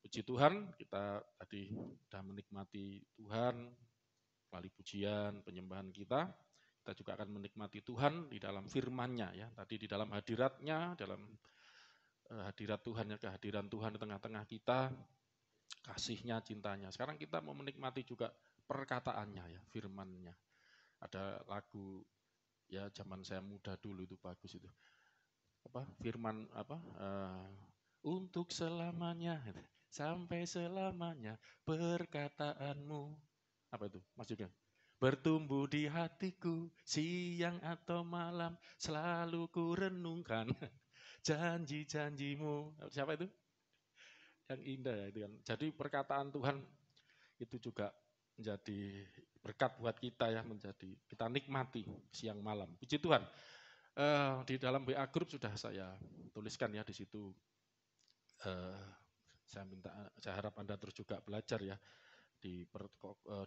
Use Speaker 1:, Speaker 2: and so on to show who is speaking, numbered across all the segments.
Speaker 1: Puji Tuhan, kita tadi sudah menikmati Tuhan melalui pujian, penyembahan kita. Kita juga akan menikmati Tuhan di dalam firman-Nya ya. Tadi di dalam hadirat-Nya, dalam hadirat Tuhan, kehadiran Tuhan di tengah-tengah kita, kasih-Nya, cintanya. Sekarang kita mau menikmati juga perkataannya ya, firman-Nya. Ada lagu ya zaman saya muda dulu itu bagus itu. Firman untuk selamanya, sampai selamanya perkataanmu. Apa itu maksudnya? Bertumbuh di hatiku, siang atau malam, selalu ku renungkan janji-janjimu. Siapa itu? Yang indah ya itu kan. Jadi perkataan Tuhan itu juga menjadi berkat buat kita ya, menjadi kita nikmati siang malam. Puji Tuhan. Di dalam WA Group sudah saya tuliskan ya di situ. Saya harap Anda terus juga belajar ya,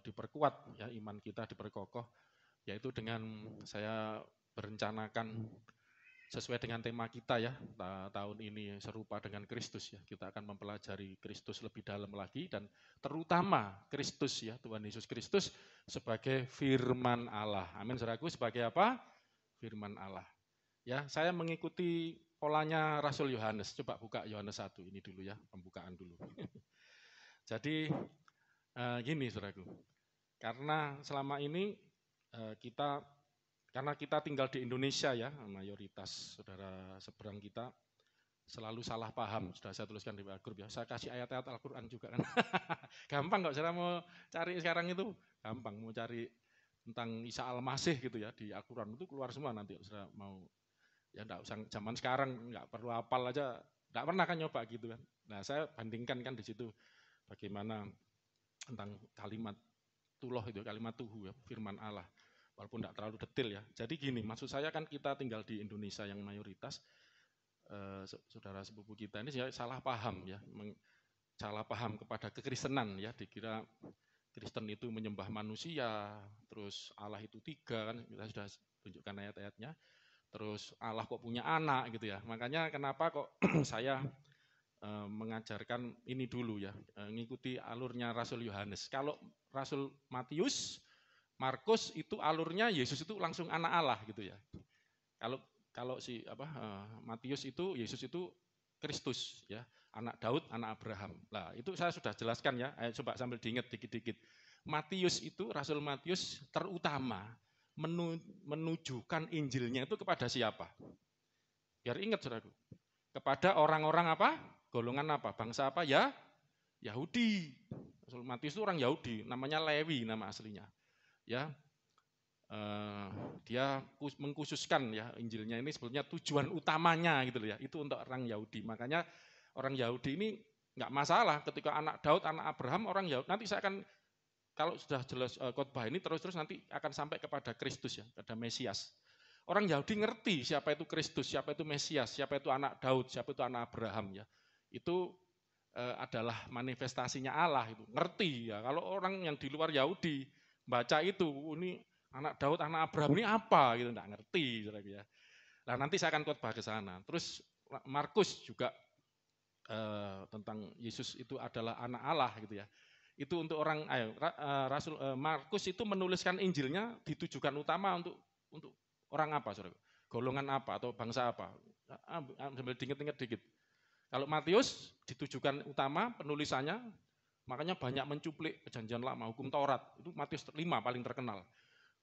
Speaker 1: diperkuat ya iman kita, diperkokoh, yaitu dengan saya berencanakan sesuai dengan tema kita ya, tahun ini serupa dengan Kristus ya. Kita akan mempelajari Kristus lebih dalam lagi dan terutama Kristus ya, Tuhan Yesus Kristus sebagai firman Allah. Amin, saudaraku, sebagai apa? Firman Allah. Ya, saya mengikuti polanya Rasul Yohanes. Coba buka Yohanes 1 ini dulu ya, pembukaan dulu. Jadi gini saudaraku, karena selama ini karena kita tinggal di Indonesia ya, mayoritas saudara seberang kita selalu salah paham. Sudah saya tuliskan di grup ya, saya kasih ayat-ayat Al-Quran juga kan. Gampang kok, saudara mau cari sekarang itu, gampang mau cari tentang Isa Al-Masih gitu ya, di Al-Quran itu keluar semua nanti saudara mau. Ya enggak usah zaman sekarang, enggak perlu hafal aja, enggak pernah kan nyoba gitu kan. Nah saya bandingkan kan di situ bagaimana tentang kalimat tuloh itu, kalimat tuhu ya, firman Allah. Walaupun enggak terlalu detail ya. Jadi gini, maksud saya kan kita tinggal di Indonesia yang mayoritas, saudara sepupu kita ini salah paham ya, salah paham kepada kekristenan ya, dikira Kristen itu menyembah manusia, terus Allah itu 3 kan, kita sudah tunjukkan ayat-ayatnya. Terus Allah kok punya anak gitu ya. Makanya kenapa kok saya mengajarkan ini dulu ya, ngikuti alurnya Rasul Yohanes. Kalau Rasul Matius, Markus itu alurnya Yesus itu langsung anak Allah gitu ya. Kalau Matius itu Yesus itu Kristus ya, anak Daud, anak Abraham. Nah, itu saya sudah jelaskan ya. Coba sambil diingat dikit-dikit. Matius itu, Rasul Matius terutama menunjukkan Injilnya itu kepada siapa? Biar ingat saudaraku. Kepada orang-orang apa? Golongan apa? Bangsa apa? Ya, Yahudi. Rasul Matius itu orang Yahudi, namanya Lewi nama aslinya. Ya, dia mengkhususkan ya Injilnya ini sebetulnya tujuan utamanya gitu ya. Itu untuk orang Yahudi. Makanya orang Yahudi ini nggak masalah ketika anak Daud, anak Abraham, orang Yahudi. Nanti saya akan kalau sudah jelas khotbah ini terus nanti akan sampai kepada Kristus ya, kepada Mesias. Orang Yahudi ngerti siapa itu Kristus, siapa itu Mesias, siapa itu anak Daud, siapa itu anak Abraham ya. Itu adalah manifestasinya Allah itu. Ngerti ya. Kalau orang yang di luar Yahudi baca itu, ini anak Daud, anak Abraham ini apa gitu, enggak ngerti ya. Nah, nanti saya akan khotbah ke sana. Terus Markus juga tentang Yesus itu adalah anak Allah gitu ya. Itu untuk orang Rasul Markus itu menuliskan Injilnya ditujukan utama untuk orang apa, saudara? Golongan apa atau bangsa apa? Sambil diingat-ingat dikit. Kalau Matius ditujukan utama penulisannya, makanya banyak mencuplik perjanjian lama, hukum Taurat. Itu Matius 5 paling terkenal.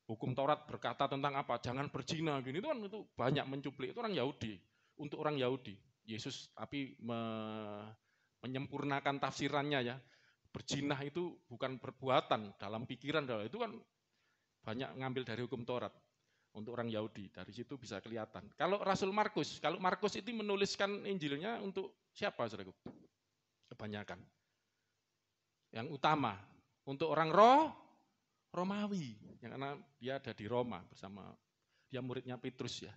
Speaker 1: Hukum Taurat berkata tentang apa? Jangan berzina gini, itu kan itu banyak mencuplik. Itu orang Yahudi. Untuk orang Yahudi. Yesus tapi menyempurnakan tafsirannya ya. Berzina itu bukan perbuatan dalam pikiran, itu kan banyak ngambil dari hukum Taurat untuk orang Yahudi. Dari situ bisa kelihatan. Kalau Rasul Markus, kalau Markus itu menuliskan Injilnya untuk siapa, saudaraku? Kebanyakan. Yang utama untuk orang Romawi, yang karena dia ada di Roma bersama dia muridnya Petrus ya.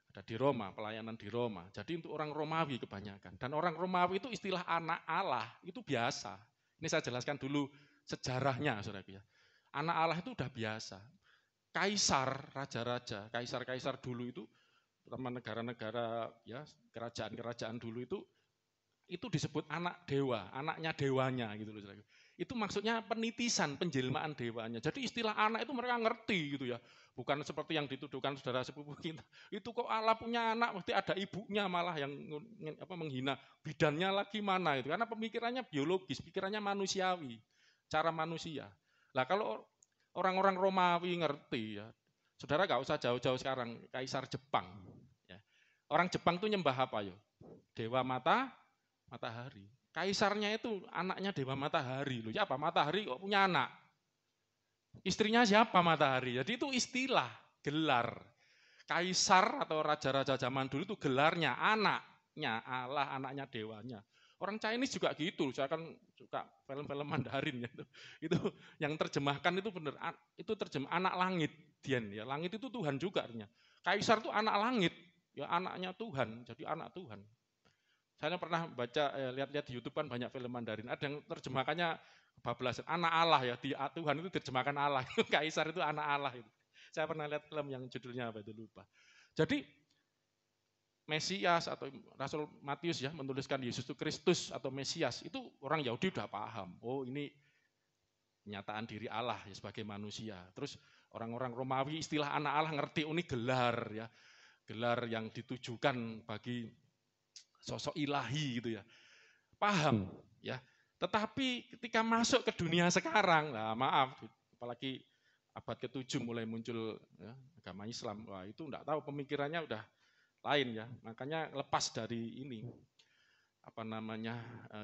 Speaker 1: Ada di Roma, pelayanan di Roma. Jadi untuk orang Romawi kebanyakan. Dan orang Romawi itu istilah anak Allah itu biasa. Ini saya jelaskan dulu sejarahnya, saudara ya. Anak Allah itu udah biasa. Kaisar, raja-raja, kaisar-kaisar dulu itu, terutama negara-negara ya, kerajaan-kerajaan dulu itu itu disebut anak dewa, anaknya dewanya gitu loh. Itu maksudnya penitisan, penjelmaan dewanya. Jadi istilah anak itu mereka ngerti gitu ya. Bukan seperti yang dituduhkan saudara sepupu kita. Itu kok Allah punya anak, mesti ada ibunya malah yang menghina. Bidannya lagi mana itu. Karena pemikirannya biologis, pikirannya manusiawi. Cara manusia. Lah kalau orang-orang Romawi ngerti ya. Saudara gak usah jauh-jauh sekarang, Kaisar Jepang. Ya. Orang Jepang tuh nyembah apa ya? Dewa matahari. Kaisarnya itu anaknya dewa matahari loh. Ya apa matahari kok punya anak? Istrinya siapa matahari? Jadi itu istilah, gelar. Kaisar atau raja-raja zaman dulu itu gelarnya anaknya Allah, anaknya dewanya. Orang Chinese juga gitu. Saya kan suka film-film Mandarin ya. Itu yang terjemahkan itu benar. Itu terjemah anak langit, Dian ya. Langit itu Tuhan juga artinya. Kaisar itu anak langit, ya anaknya Tuhan. Jadi anak Tuhan. Saya pernah baca, lihat-lihat di YouTube kan banyak film Mandarin. Ada yang terjemahkannya kebablasan, anak Allah ya. Di Tuhan itu terjemahkan Allah. Kaisar itu anak Allah itu. Saya pernah lihat film yang judulnya apa itu lupa. Jadi Mesias atau Rasul Matius ya menuliskan Yesus itu Kristus atau Mesias. Itu orang Yahudi udah paham. Oh ini penyataan diri Allah ya, sebagai manusia. Terus orang-orang Romawi istilah anak Allah ngerti, ini gelar ya. Gelar yang ditujukan bagi sosok ilahi gitu ya. Paham ya. Tetapi ketika masuk ke dunia sekarang, nah maaf, apalagi abad ke-7 mulai muncul ya, agama Islam, wah itu enggak tahu pemikirannya udah lain ya. Makanya lepas dari ini apa namanya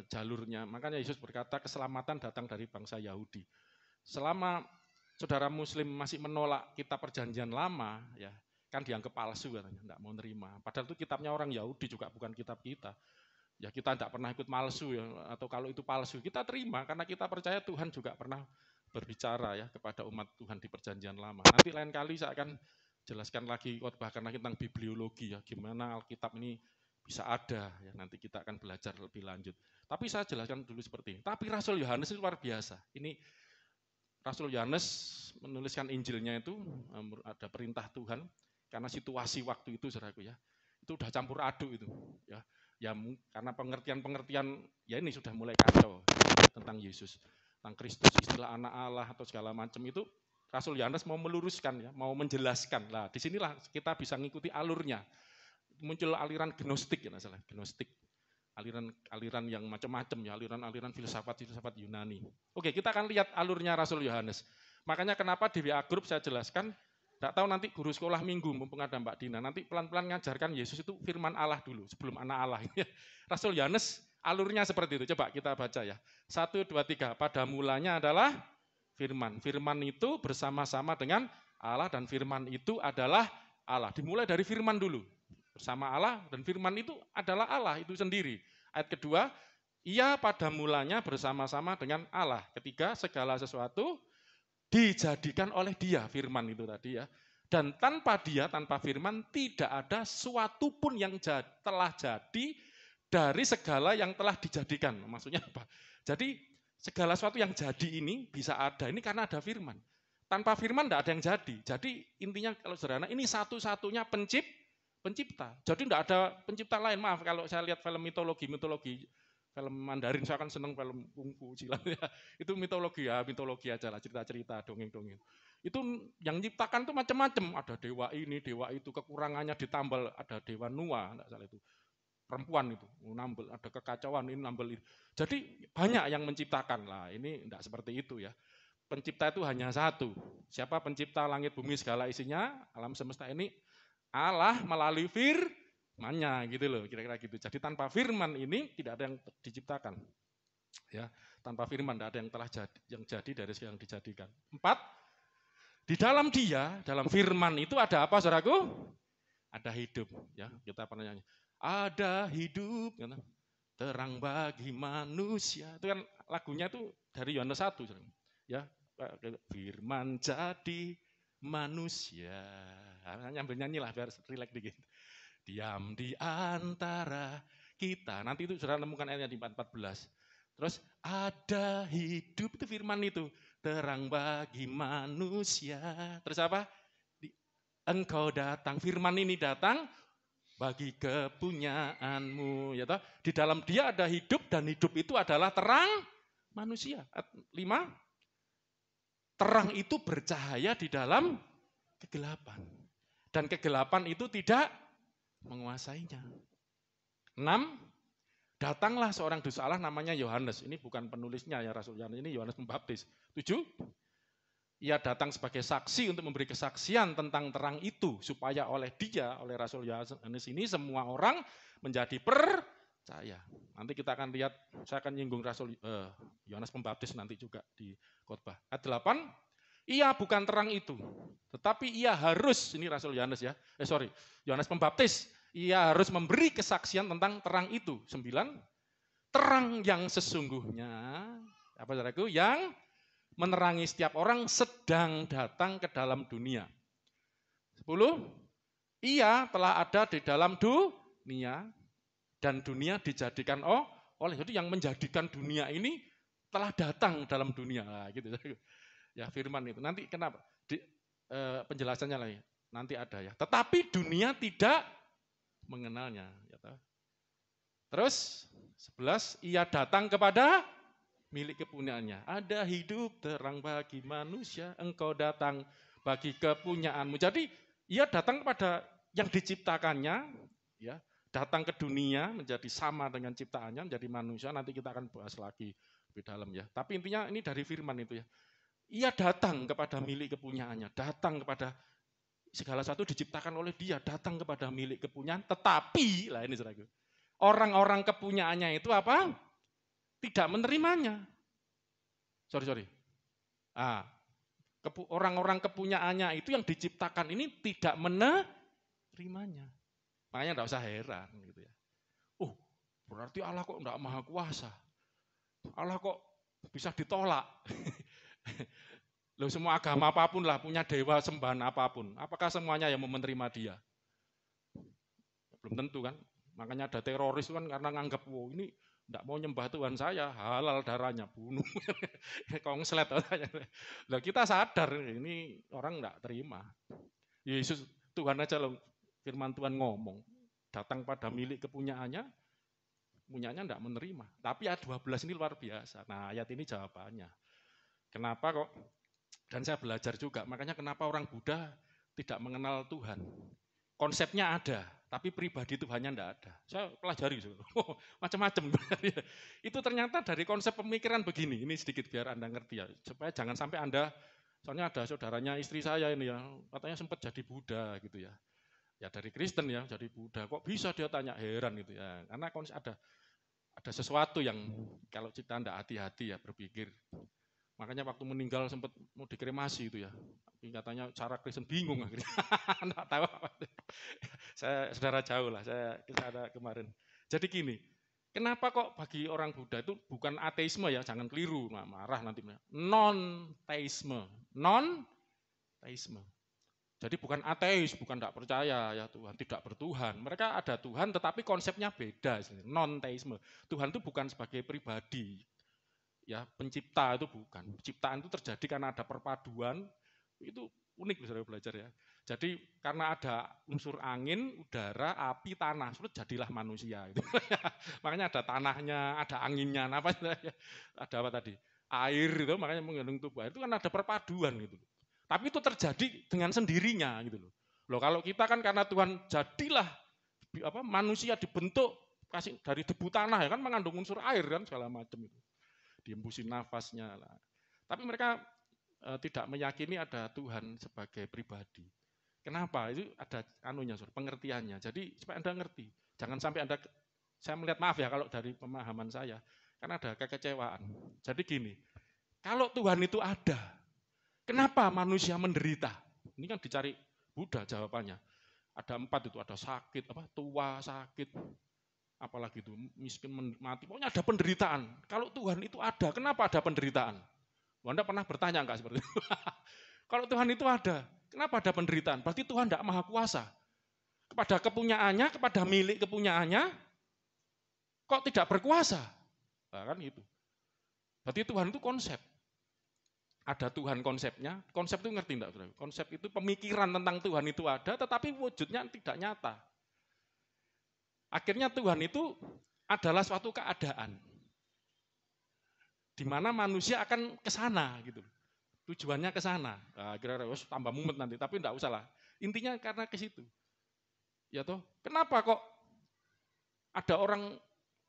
Speaker 1: jalurnya. Makanya Yesus berkata keselamatan datang dari bangsa Yahudi. Selama saudara Muslim masih menolak kitab Perjanjian Lama, ya kan dianggap palsu katanya, enggak mau nerima. Padahal itu kitabnya orang Yahudi juga bukan kitab kita. Ya kita enggak pernah ikut palsu ya, atau kalau itu palsu kita terima karena kita percaya Tuhan juga pernah berbicara ya kepada umat Tuhan di Perjanjian Lama. Nanti lain kali saya akan jelaskan lagi bahkan lagi tentang bibliologi ya, gimana Alkitab ini bisa ada ya, nanti kita akan belajar lebih lanjut. Tapi saya jelaskan dulu seperti ini. Tapi Rasul Yohanes itu luar biasa. Ini Rasul Yohanes menuliskan Injilnya itu ada perintah Tuhan karena situasi waktu itu saudaraku ya. Itu udah campur aduk itu ya. Ya karena pengertian-pengertian ya ini sudah mulai kacau tentang Yesus, tentang Kristus, istilah anak Allah atau segala macam itu Rasul Yohanes mau meluruskan ya, mau menjelaskan. Lah, disinilah kita bisa ngikuti alurnya. Muncul aliran gnostik ya masalah, gnostik. Aliran yang macam-macam ya, aliran filsafat Yunani. Oke, kita akan lihat alurnya Rasul Yohanes. Makanya kenapa di WA Group saya jelaskan, enggak tahu nanti guru sekolah minggu mumpung ada Mbak Dina, nanti pelan-pelan ngajarkan Yesus itu firman Allah dulu sebelum anak Allah. Rasul Yohanes alurnya seperti itu. Coba kita baca ya. 1 2 3. Pada mulanya adalah firman. Firman itu bersama-sama dengan Allah dan firman itu adalah Allah. Dimulai dari firman dulu. Bersama Allah dan firman itu adalah Allah itu sendiri. Ayat kedua, ia pada mulanya bersama-sama dengan Allah. Ketiga, segala sesuatu dijadikan oleh dia, firman itu tadi ya. Dan tanpa dia, tanpa firman, tidak ada suatu pun yang telah jadi dari segala yang telah dijadikan. Maksudnya apa? Jadi segala sesuatu yang jadi ini bisa ada, ini karena ada firman. Tanpa firman tidak ada yang jadi. Jadi intinya kalau sederhana, ini satu-satunya pencipta. Jadi tidak ada pencipta lain. Maaf kalau saya lihat film mitologi, film Mandarin, saya kan senang film kungfu silat ya. Itu mitologi aja lah, cerita-cerita, dongeng-dongeng. Itu yang menciptakan tuh macam-macam. Ada dewa ini, dewa itu, kekurangannya ditambal, ada dewa Nuwa, enggak salah itu. Perempuan itu, nambel, ada kekacauan ini nambel itu. Jadi banyak yang menciptakan lah. Ini enggak seperti itu ya. Pencipta itu hanya satu. Siapa pencipta langit bumi segala isinya, alam semesta ini? Allah melalui firman-Nya gitu loh, kira-kira gitu. Jadi tanpa firman ini tidak ada yang diciptakan. Ya, tanpa firman tidak ada yang telah jadi dari yang dijadikan. 4, di dalam dia, dalam firman itu ada apa saudaraku? Ada hidup, ya. Kita pernah nyanyi. Ada hidup, terang bagi manusia. Itu kan lagunya itu dari Yohanes 1, ya. Firman jadi manusia. Nyambil nyanyi lah biar relax dikit. Diam di antara kita. Nanti itu sudah nemukan ayatnya di 14. Terus ada hidup, itu firman itu. Terang bagi manusia. Terus apa? Engkau datang, firman ini datang bagi kepunyaanmu. Ya toh? Di dalam dia ada hidup dan hidup itu adalah terang manusia. 5, terang itu bercahaya di dalam kegelapan. Dan kegelapan itu tidak menguasainya. 6, datanglah seorang dosa Allah namanya Yohanes. Ini bukan penulisnya ya Rasul Yohanes, ini Yohanes Pembaptis. 7, ia datang sebagai saksi untuk memberi kesaksian tentang terang itu. Supaya oleh dia, oleh Rasul Yohanes ini semua orang menjadi percaya. Nanti kita akan lihat, saya akan nyinggung Rasul Yohanes Pembaptis nanti juga di khotbah. Ayat 8, ia bukan terang itu, tetapi ia harus, ini Rasul Yohanes ya, Yohanes Pembaptis, ia harus memberi kesaksian tentang terang itu. 9, terang yang sesungguhnya, apa saudaraku, yang menerangi setiap orang sedang datang ke dalam dunia. 10, ia telah ada di dalam dunia dan dunia dijadikan oleh. Jadi yang menjadikan dunia ini telah datang dalam dunia. Nah, gitu. Ya firman itu. Nanti kenapa? Penjelasannya lagi. Nanti ada ya. Tetapi dunia tidak mengenalnya. Terus 11, ia datang kepada milik kepunyaannya. Ada hidup terang bagi manusia, engkau datang bagi kepunyaanmu. Jadi ia datang kepada yang diciptakannya, ya, datang ke dunia menjadi sama dengan ciptaannya, menjadi manusia. Nanti kita akan bahas lagi lebih dalam ya. Tapi intinya ini dari firman itu ya. Ia datang kepada milik kepunyaannya, datang kepada segala sesuatu diciptakan oleh dia, datang kepada milik kepunyaan, tetapi, lah ini saudaraku, orang-orang kepunyaannya itu apa? Tidak menerimanya. Orang-orang kepunyaannya itu yang diciptakan ini tidak menerimanya. Makanya tidak usah heran. Gitu ya. Berarti Allah kok tidak maha kuasa. Allah kok bisa ditolak. Loh, semua agama apapun lah, punya dewa sembahan apapun. Apakah semuanya yang mau menerima dia? Belum tentu kan. Makanya ada teroris kan karena nganggap, ini tidak mau nyembah Tuhan saya, halal darahnya, bunuh. Kongslet. Nah, kita sadar ini orang tidak terima. Yesus Tuhan aja loh, firman Tuhan ngomong, datang pada milik kepunyaannya, punyanya tidak menerima. Tapi ayat 12 ini luar biasa. Nah, ayat ini jawabannya. Kenapa kok? Dan saya belajar juga, makanya kenapa orang Buddha tidak mengenal Tuhan. Konsepnya ada, tapi pribadi Tuhannya tidak ada. Saya pelajari, macam-macam. Itu ternyata dari konsep pemikiran begini, ini sedikit biar Anda ngerti ya, supaya jangan sampai Anda, soalnya ada saudaranya istri saya ini ya, katanya sempat jadi Buddha gitu ya. Ya dari Kristen ya, jadi Buddha. Kok bisa dia tanya, heran gitu ya. Karena konsep ada sesuatu yang kalau kita tidak hati-hati ya berpikir. Makanya waktu meninggal sempat mau dikremasi itu ya. Katanya cara Kristen bingung akhirnya. Enggak tahu apa. Saya saudara jauh lah, saya ada kemarin. Jadi gini, kenapa kok bagi orang Buddha itu bukan ateisme ya, jangan keliru, marah nanti. Non-teisme. Non-teisme. Jadi bukan ateis, bukan tidak percaya ya Tuhan, tidak bertuhan. Mereka ada Tuhan tetapi konsepnya beda, non-teisme. Tuhan itu bukan sebagai pribadi. Ya, pencipta itu bukan. Penciptaan itu terjadi karena ada perpaduan, itu unik bisa belajar ya. Jadi karena ada unsur angin, udara, api, tanah, sudah jadilah manusia. Gitu. Makanya ada tanahnya, ada anginnya, ada apa tadi? Air itu, makanya mengandung tubuh air itu kan ada perpaduan gitu. Tapi itu terjadi dengan sendirinya gitu loh. Loh kalau kita kan karena Tuhan jadilah manusia dibentuk kasih dari debu tanah ya kan mengandung unsur air kan segala macam itu. Diembusin nafasnya lah. Tapi mereka tidak meyakini ada Tuhan sebagai pribadi. Kenapa? Itu ada pengertiannya. Jadi supaya Anda ngerti. Jangan sampai saya melihat, maaf ya kalau dari pemahaman saya, karena ada kekecewaan. Jadi gini, kalau Tuhan itu ada, kenapa manusia menderita? Ini kan dicari Buddha jawabannya. Ada 4 itu, ada sakit, tua, sakit, apalagi itu miskin mati, pokoknya ada penderitaan. Kalau Tuhan itu ada, kenapa ada penderitaan? Anda pernah bertanya enggak seperti itu? Kalau Tuhan itu ada, kenapa ada penderitaan? Berarti Tuhan tidak maha kuasa. Kepada kepunyaannya, kepada milik kepunyaannya, kok tidak berkuasa? Nah, kan itu. Berarti Tuhan itu konsep. Ada Tuhan konsepnya, konsep itu ngerti enggak? Konsep itu pemikiran tentang Tuhan itu ada, tetapi wujudnya tidak nyata. Akhirnya Tuhan itu adalah suatu keadaan di mana manusia akan ke sana gitu. Tujuannya ke sana. Nah, kira-kira tambah mumet nanti, tapi enggak usah lah. Intinya karena ke situ. Ya toh, kenapa kok ada orang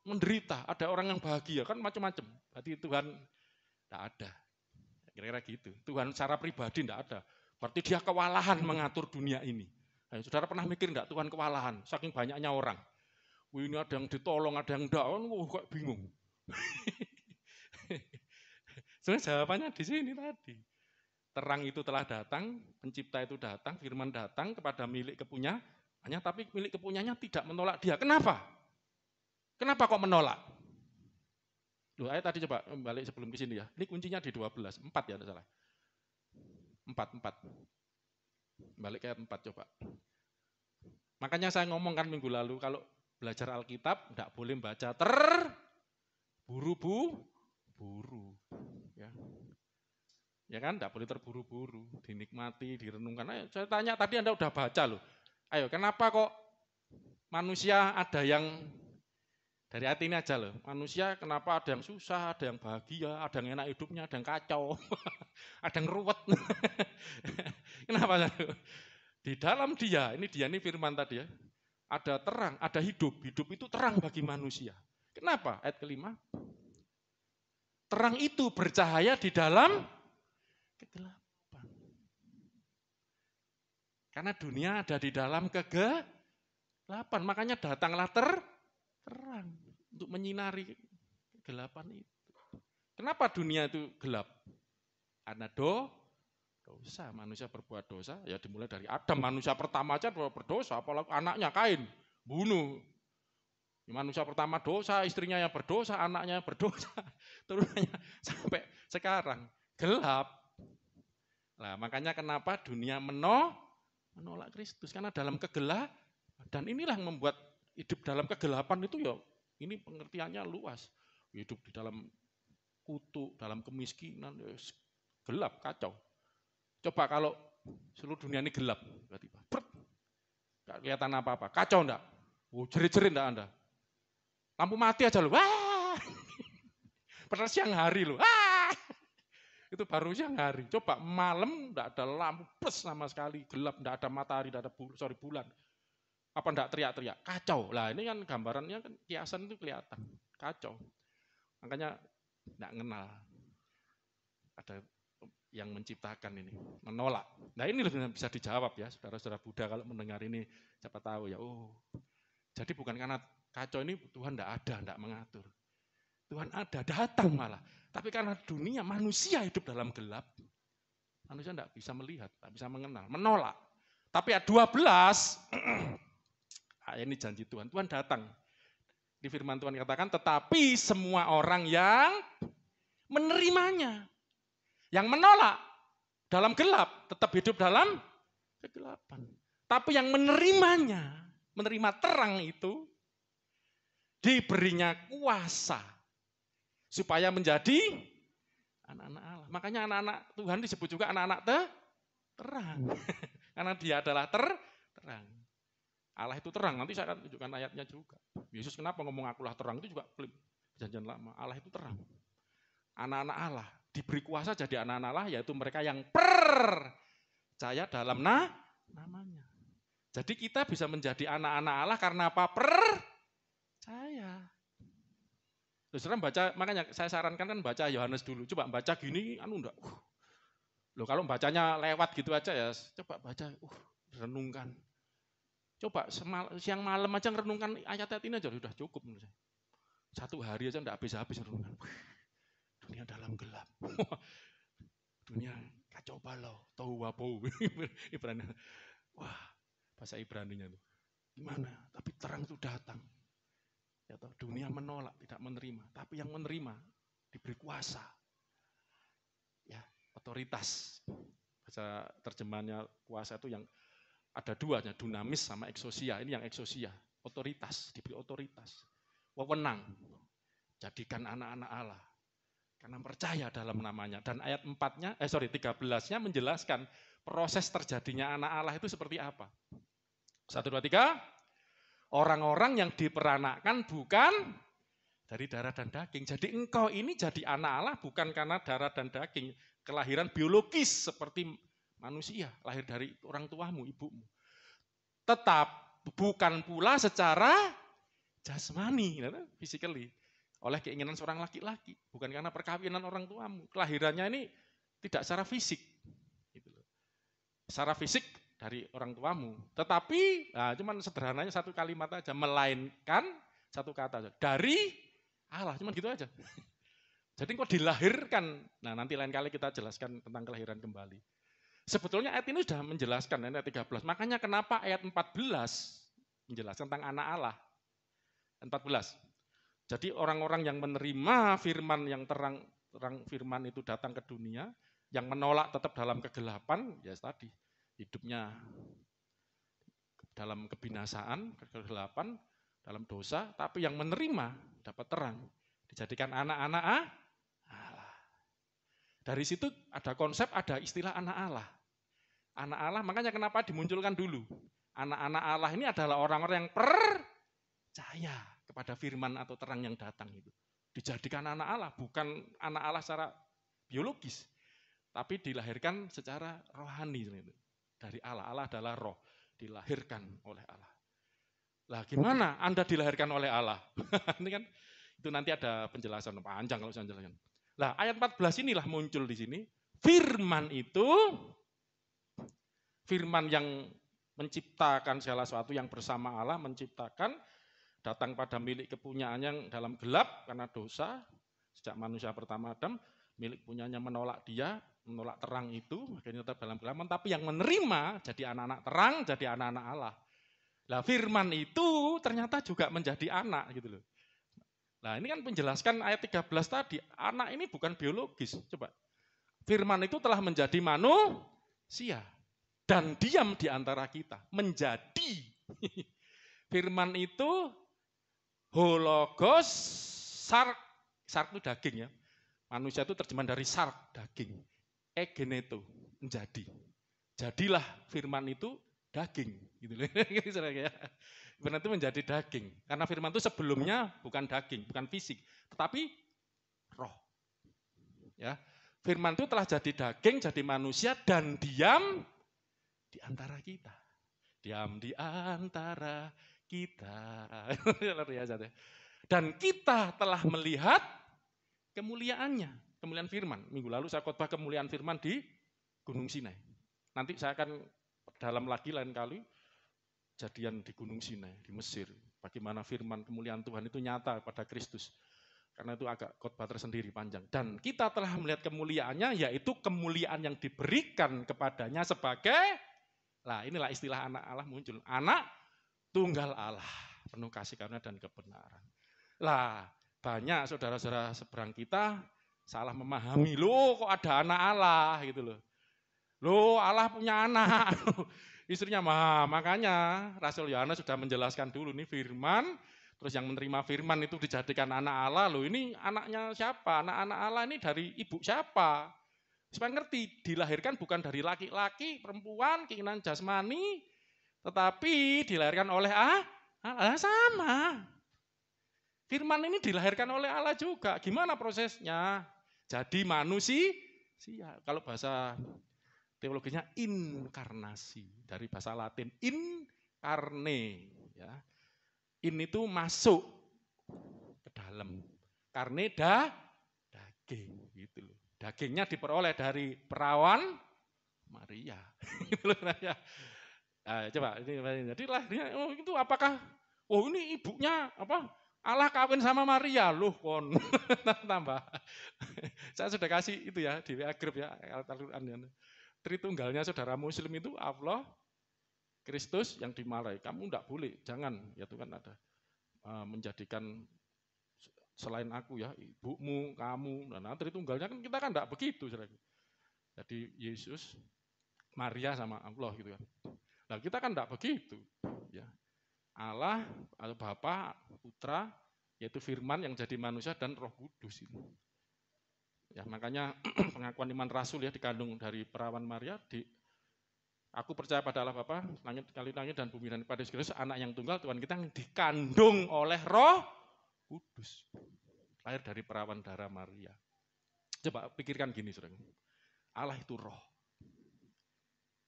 Speaker 1: menderita, ada orang yang bahagia, kan macam-macam. Berarti Tuhan enggak ada. Kira-kira gitu. Tuhan secara pribadi enggak ada. Berarti dia kewalahan mengatur dunia ini. Nah, saudara pernah mikir enggak Tuhan kewalahan? Saking banyaknya orang. Ini ada yang ditolong, ada yang enggak. Kok bingung. Sebenarnya jawabannya di sini tadi. Terang itu telah datang, pencipta itu datang, firman datang kepada milik kepunyaannya, tapi milik kepunyanya tidak menolak dia. Kenapa? Kenapa kok menolak? Loh, ayo tadi coba balik sebelum ke sini ya. Ini kuncinya di 12, 4 ya, tidak salah. 4. Balik ke 4 coba. Makanya saya ngomongkan minggu lalu, kalau belajar Alkitab, tidak boleh baca terburu-buru. Ya kan, tidak boleh terburu-buru, dinikmati, direnungkan. Ayo, saya tanya tadi Anda udah baca loh. Ayo, kenapa kok manusia ada yang, dari hati ini aja loh, manusia kenapa ada yang susah, ada yang bahagia, ada yang enak hidupnya, ada yang kacau, ada yang ruwet. Kenapa? Di dalam dia ini firman tadi ya, ada terang, ada hidup itu terang bagi manusia. Kenapa? Ayat kelima, terang itu bercahaya di dalam kegelapan. Karena dunia ada di dalam kegelapan, makanya datanglah terang untuk menyinari kegelapan itu. Kenapa dunia itu gelap? Karena dosa, manusia berbuat dosa, ya dimulai dari Adam, manusia pertama aja berdosa, apalagi anaknya Kain, bunuh. Manusia pertama dosa, istrinya yang berdosa, anaknya yang berdosa, turunannya sampai sekarang gelap. Nah, makanya kenapa dunia menolak Kristus, karena dalam kegelapan, dan inilah yang membuat hidup dalam kegelapan itu ya, ini pengertiannya luas. Hidup di dalam kutuk, dalam kemiskinan, gelap, kacau. Coba kalau seluruh dunia ini gelap, berarti nggak kelihatan apa-apa, kacau enggak? Jerit-jerit enggak Anda? Lampu mati aja loh, wah! Padahal siang hari loh, wah! Itu baru siang hari. Coba malam enggak ada lampu plus sama sekali, gelap, enggak ada matahari, enggak ada bulan. Apa enggak teriak-teriak? Kacau. Lah ini kan gambarannya kan kiasan itu kelihatan, kacau. Makanya enggak kenal. Ada yang menciptakan ini, menolak. Nah ini bisa dijawab ya, saudara-saudara Buddha kalau mendengar ini, siapa tahu ya, jadi bukan karena kacau ini Tuhan enggak mengatur. Tuhan ada, datang malah. Tapi karena dunia, manusia hidup dalam gelap, manusia enggak bisa melihat, enggak bisa mengenal, menolak. Tapi ayat 12, ini janji Tuhan, Tuhan datang. Di firman Tuhan katakan, tetapi semua orang yang menerimanya, yang menolak dalam gelap, tetap hidup dalam kegelapan. Tapi yang menerimanya, menerima terang itu, diberinya kuasa supaya menjadi anak-anak Allah. Makanya anak-anak Tuhan disebut juga anak-anak terang. Karena dia adalah terang. Allah itu terang, nanti saya akan tunjukkan ayatnya juga. Yesus kenapa ngomong akulah terang, itu juga perjanjian lama. Allah itu terang. Anak-anak Allah diberi kuasa jadi anak-anak Allah, yaitu mereka yang percaya dalam namanya. Jadi kita bisa menjadi anak-anak Allah karena apa? Percaya. Saudara baca, makanya saya sarankan kan baca Yohanes dulu. Coba baca gini, enggak. Loh kalau bacanya lewat gitu aja ya, coba baca, renungkan. Coba siang malam aja renungkan ayat-ayat ini aja sudah cukup menurut saya. Satu hari aja enggak habis-habis renungkan. Dunia dalam gelap. Dunia kacau balau, tohu wabou. Ibrani. Wah, bahasa Ibraninya tuh. Gimana? Tapi terang itu datang. Ya toh, dunia menolak, tidak menerima. Tapi yang menerima diberi kuasa. Ya, otoritas. Bahasa terjemahannya kuasa itu yang ada dua, dunamis sama eksosia. Ini yang eksosia, otoritas, diberi otoritas. Wewenang. Jadikan anak-anak Allah. Karena percaya dalam namanya. Dan ayat 13-nya menjelaskan proses terjadinya anak Allah itu seperti apa. 1, 2, 3. orang-orang yang diperanakkan bukan dari darah dan daging. Jadi engkau ini jadi anak Allah bukan karena darah dan daging, kelahiran biologis seperti manusia, lahir dari orang tuamu, ibumu. Tetap bukan pula secara jasmani, physically, oleh keinginan seorang laki-laki, bukan karena perkawinan orang tuamu. Kelahirannya ini tidak secara fisik. Secara fisik dari orang tuamu. Tetapi, cuman sederhananya satu kalimat aja, melainkan satu kata aja, dari Allah, cuman gitu aja. Jadi kok dilahirkan, nah nanti lain kali kita jelaskan tentang kelahiran kembali. Sebetulnya ayat ini sudah menjelaskan, ayat 13, makanya kenapa ayat 14 menjelaskan tentang anak Allah. 14. Jadi orang-orang yang menerima firman yang terang firman itu datang ke dunia, yang menolak tetap dalam kegelapan, ya tadi, hidupnya dalam kebinasaan, kegelapan, dalam dosa, tapi yang menerima dapat terang, dijadikan anak-anak Allah. Dari situ ada konsep, ada istilah anak Allah. Anak Allah, makanya kenapa dimunculkan dulu. Anak-anak Allah ini adalah orang-orang yang percaya kepada firman atau terang yang datang itu. Dijadikan anak Allah, bukan anak Allah secara biologis, tapi dilahirkan secara rohani. Dari Allah, Allah adalah roh, dilahirkan oleh Allah. Lah gimana Anda dilahirkan oleh Allah? Ini kan itu nanti ada penjelasan panjang kalau saya jelaskan. Lah ayat 14 inilah muncul di sini. Firman itu, firman yang menciptakan segala sesuatu yang bersama Allah, menciptakan, datang pada milik kepunyaannya yang dalam gelap karena dosa. Sejak manusia pertama Adam, milik punyanya menolak dia, menolak terang itu, akhirnya tetap dalam kegelapan. Tapi yang menerima jadi anak-anak terang, jadi anak-anak Allah. Nah firman itu ternyata juga menjadi anak gitu loh. Nah ini kan menjelaskan ayat 13 tadi, anak ini bukan biologis. Coba, firman itu telah menjadi manusia dan diam di antara kita, menjadi. Firman itu hologos, sark itu daging ya. Manusia itu terjemahan dari sark, daging. Egeneto, menjadi. Jadilah firman itu daging. Gitu loh. Firman itu menjadi daging. Karena firman itu sebelumnya bukan daging, bukan fisik, tetapi roh. Ya. Firman itu telah jadi daging, jadi manusia, dan diam di antara kita. Diam di antara kita. Dan kita telah melihat kemuliaannya, kemuliaan firman. Minggu lalu saya khotbah kemuliaan firman di Gunung Sinai. Nanti saya akan dalam lagi lain kali kejadian di Gunung Sinai, di Mesir. Bagaimana firman kemuliaan Tuhan itu nyata pada Kristus. Karena itu agak khotbah tersendiri panjang. Dan kita telah melihat kemuliaannya, yaitu kemuliaan yang diberikan kepadanya sebagai, nah inilah istilah anak Allah muncul. Anak tunggal Allah, penuh kasih karunia dan kebenaran. Lah, banyak saudara-saudara seberang kita salah memahami, loh kok ada anak Allah gitu loh. Loh Allah punya anak, istrinya makanya Rasul Yohanes sudah menjelaskan dulu nih firman, terus yang menerima firman itu dijadikan anak Allah, loh ini anaknya siapa? Anak-anak Allah ini dari ibu siapa? Supaya ngerti, dilahirkan bukan dari laki-laki, perempuan, keinginan jasmani, tetapi dilahirkan oleh Allah sama. Firman ini dilahirkan oleh Allah juga. Gimana prosesnya? Jadi manusia, kalau bahasa teologinya inkarnasi. Dari bahasa Latin, incarne. Ya. In itu masuk ke dalam. Karne daging. Gitu loh. Dagingnya diperoleh dari perawan Maria. Nah, coba, jadi lahirnya, itu apakah, ini ibunya apa? Allah kawin sama Maria, loh kon. Tambah. Saya sudah kasih itu ya di WA Group ya, Al-Quran. Tritunggalnya saudara muslim itu Allah, Kristus yang dimarahi. Kamu enggak boleh, jangan. Ya Tuhan ada menjadikan selain aku ya, ibumu, kamu. Nah Tritunggalnya kan kita kan enggak begitu. Jadi Yesus, Maria sama Allah gitu kan. Nah kita kan enggak begitu. Ya. Allah atau Bapa, Putra, yaitu firman yang jadi manusia dan Roh Kudus itu. Ya, makanya pengakuan iman rasul ya dikandung dari perawan Maria Aku percaya pada Allah Bapa, langit dan bumi, dan pada Yesus Kristus, anak yang tunggal, Tuhan kita, yang dikandung oleh Roh Kudus. Lahir dari perawan darah Maria. Coba pikirkan gini, saudara. Allah itu roh.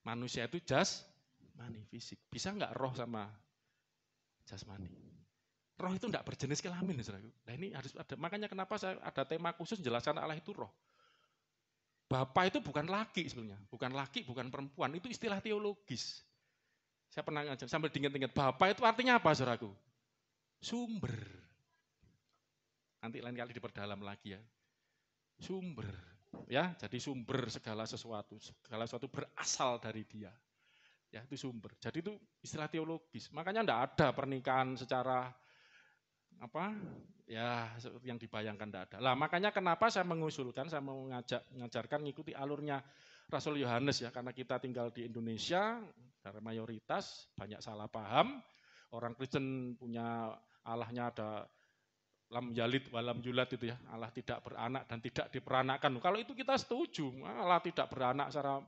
Speaker 1: Manusia itu jasmani, fisik. Bisa nggak roh sama jasmani? Roh itu enggak berjenis kelamin, saudara. Nah ini harus ada. Makanya kenapa saya ada tema khusus menjelaskan Allah itu roh. Bapa itu bukan laki sebenarnya, bukan laki, bukan perempuan, itu istilah teologis. Saya pernah ngajar, sambil diingat-ingat, Bapa itu artinya apa, saudaraku? Sumber. Nanti lain kali diperdalam lagi ya. Sumber, ya, jadi sumber segala sesuatu berasal dari Dia. Ya, itu sumber. Jadi itu istilah teologis. Makanya enggak ada pernikahan secara ya seperti yang dibayangkan tidak ada. Lah makanya kenapa saya mengusulkan, saya mau mengajarkan ngikuti alurnya Rasul Yohanes ya, karena kita tinggal di Indonesia, karena mayoritas banyak salah paham. Orang Kristen punya Allahnya ada lam yalid walam yulad itu ya, Allah tidak beranak dan tidak diperanakkan. Kalau itu kita setuju, Allah tidak beranak secara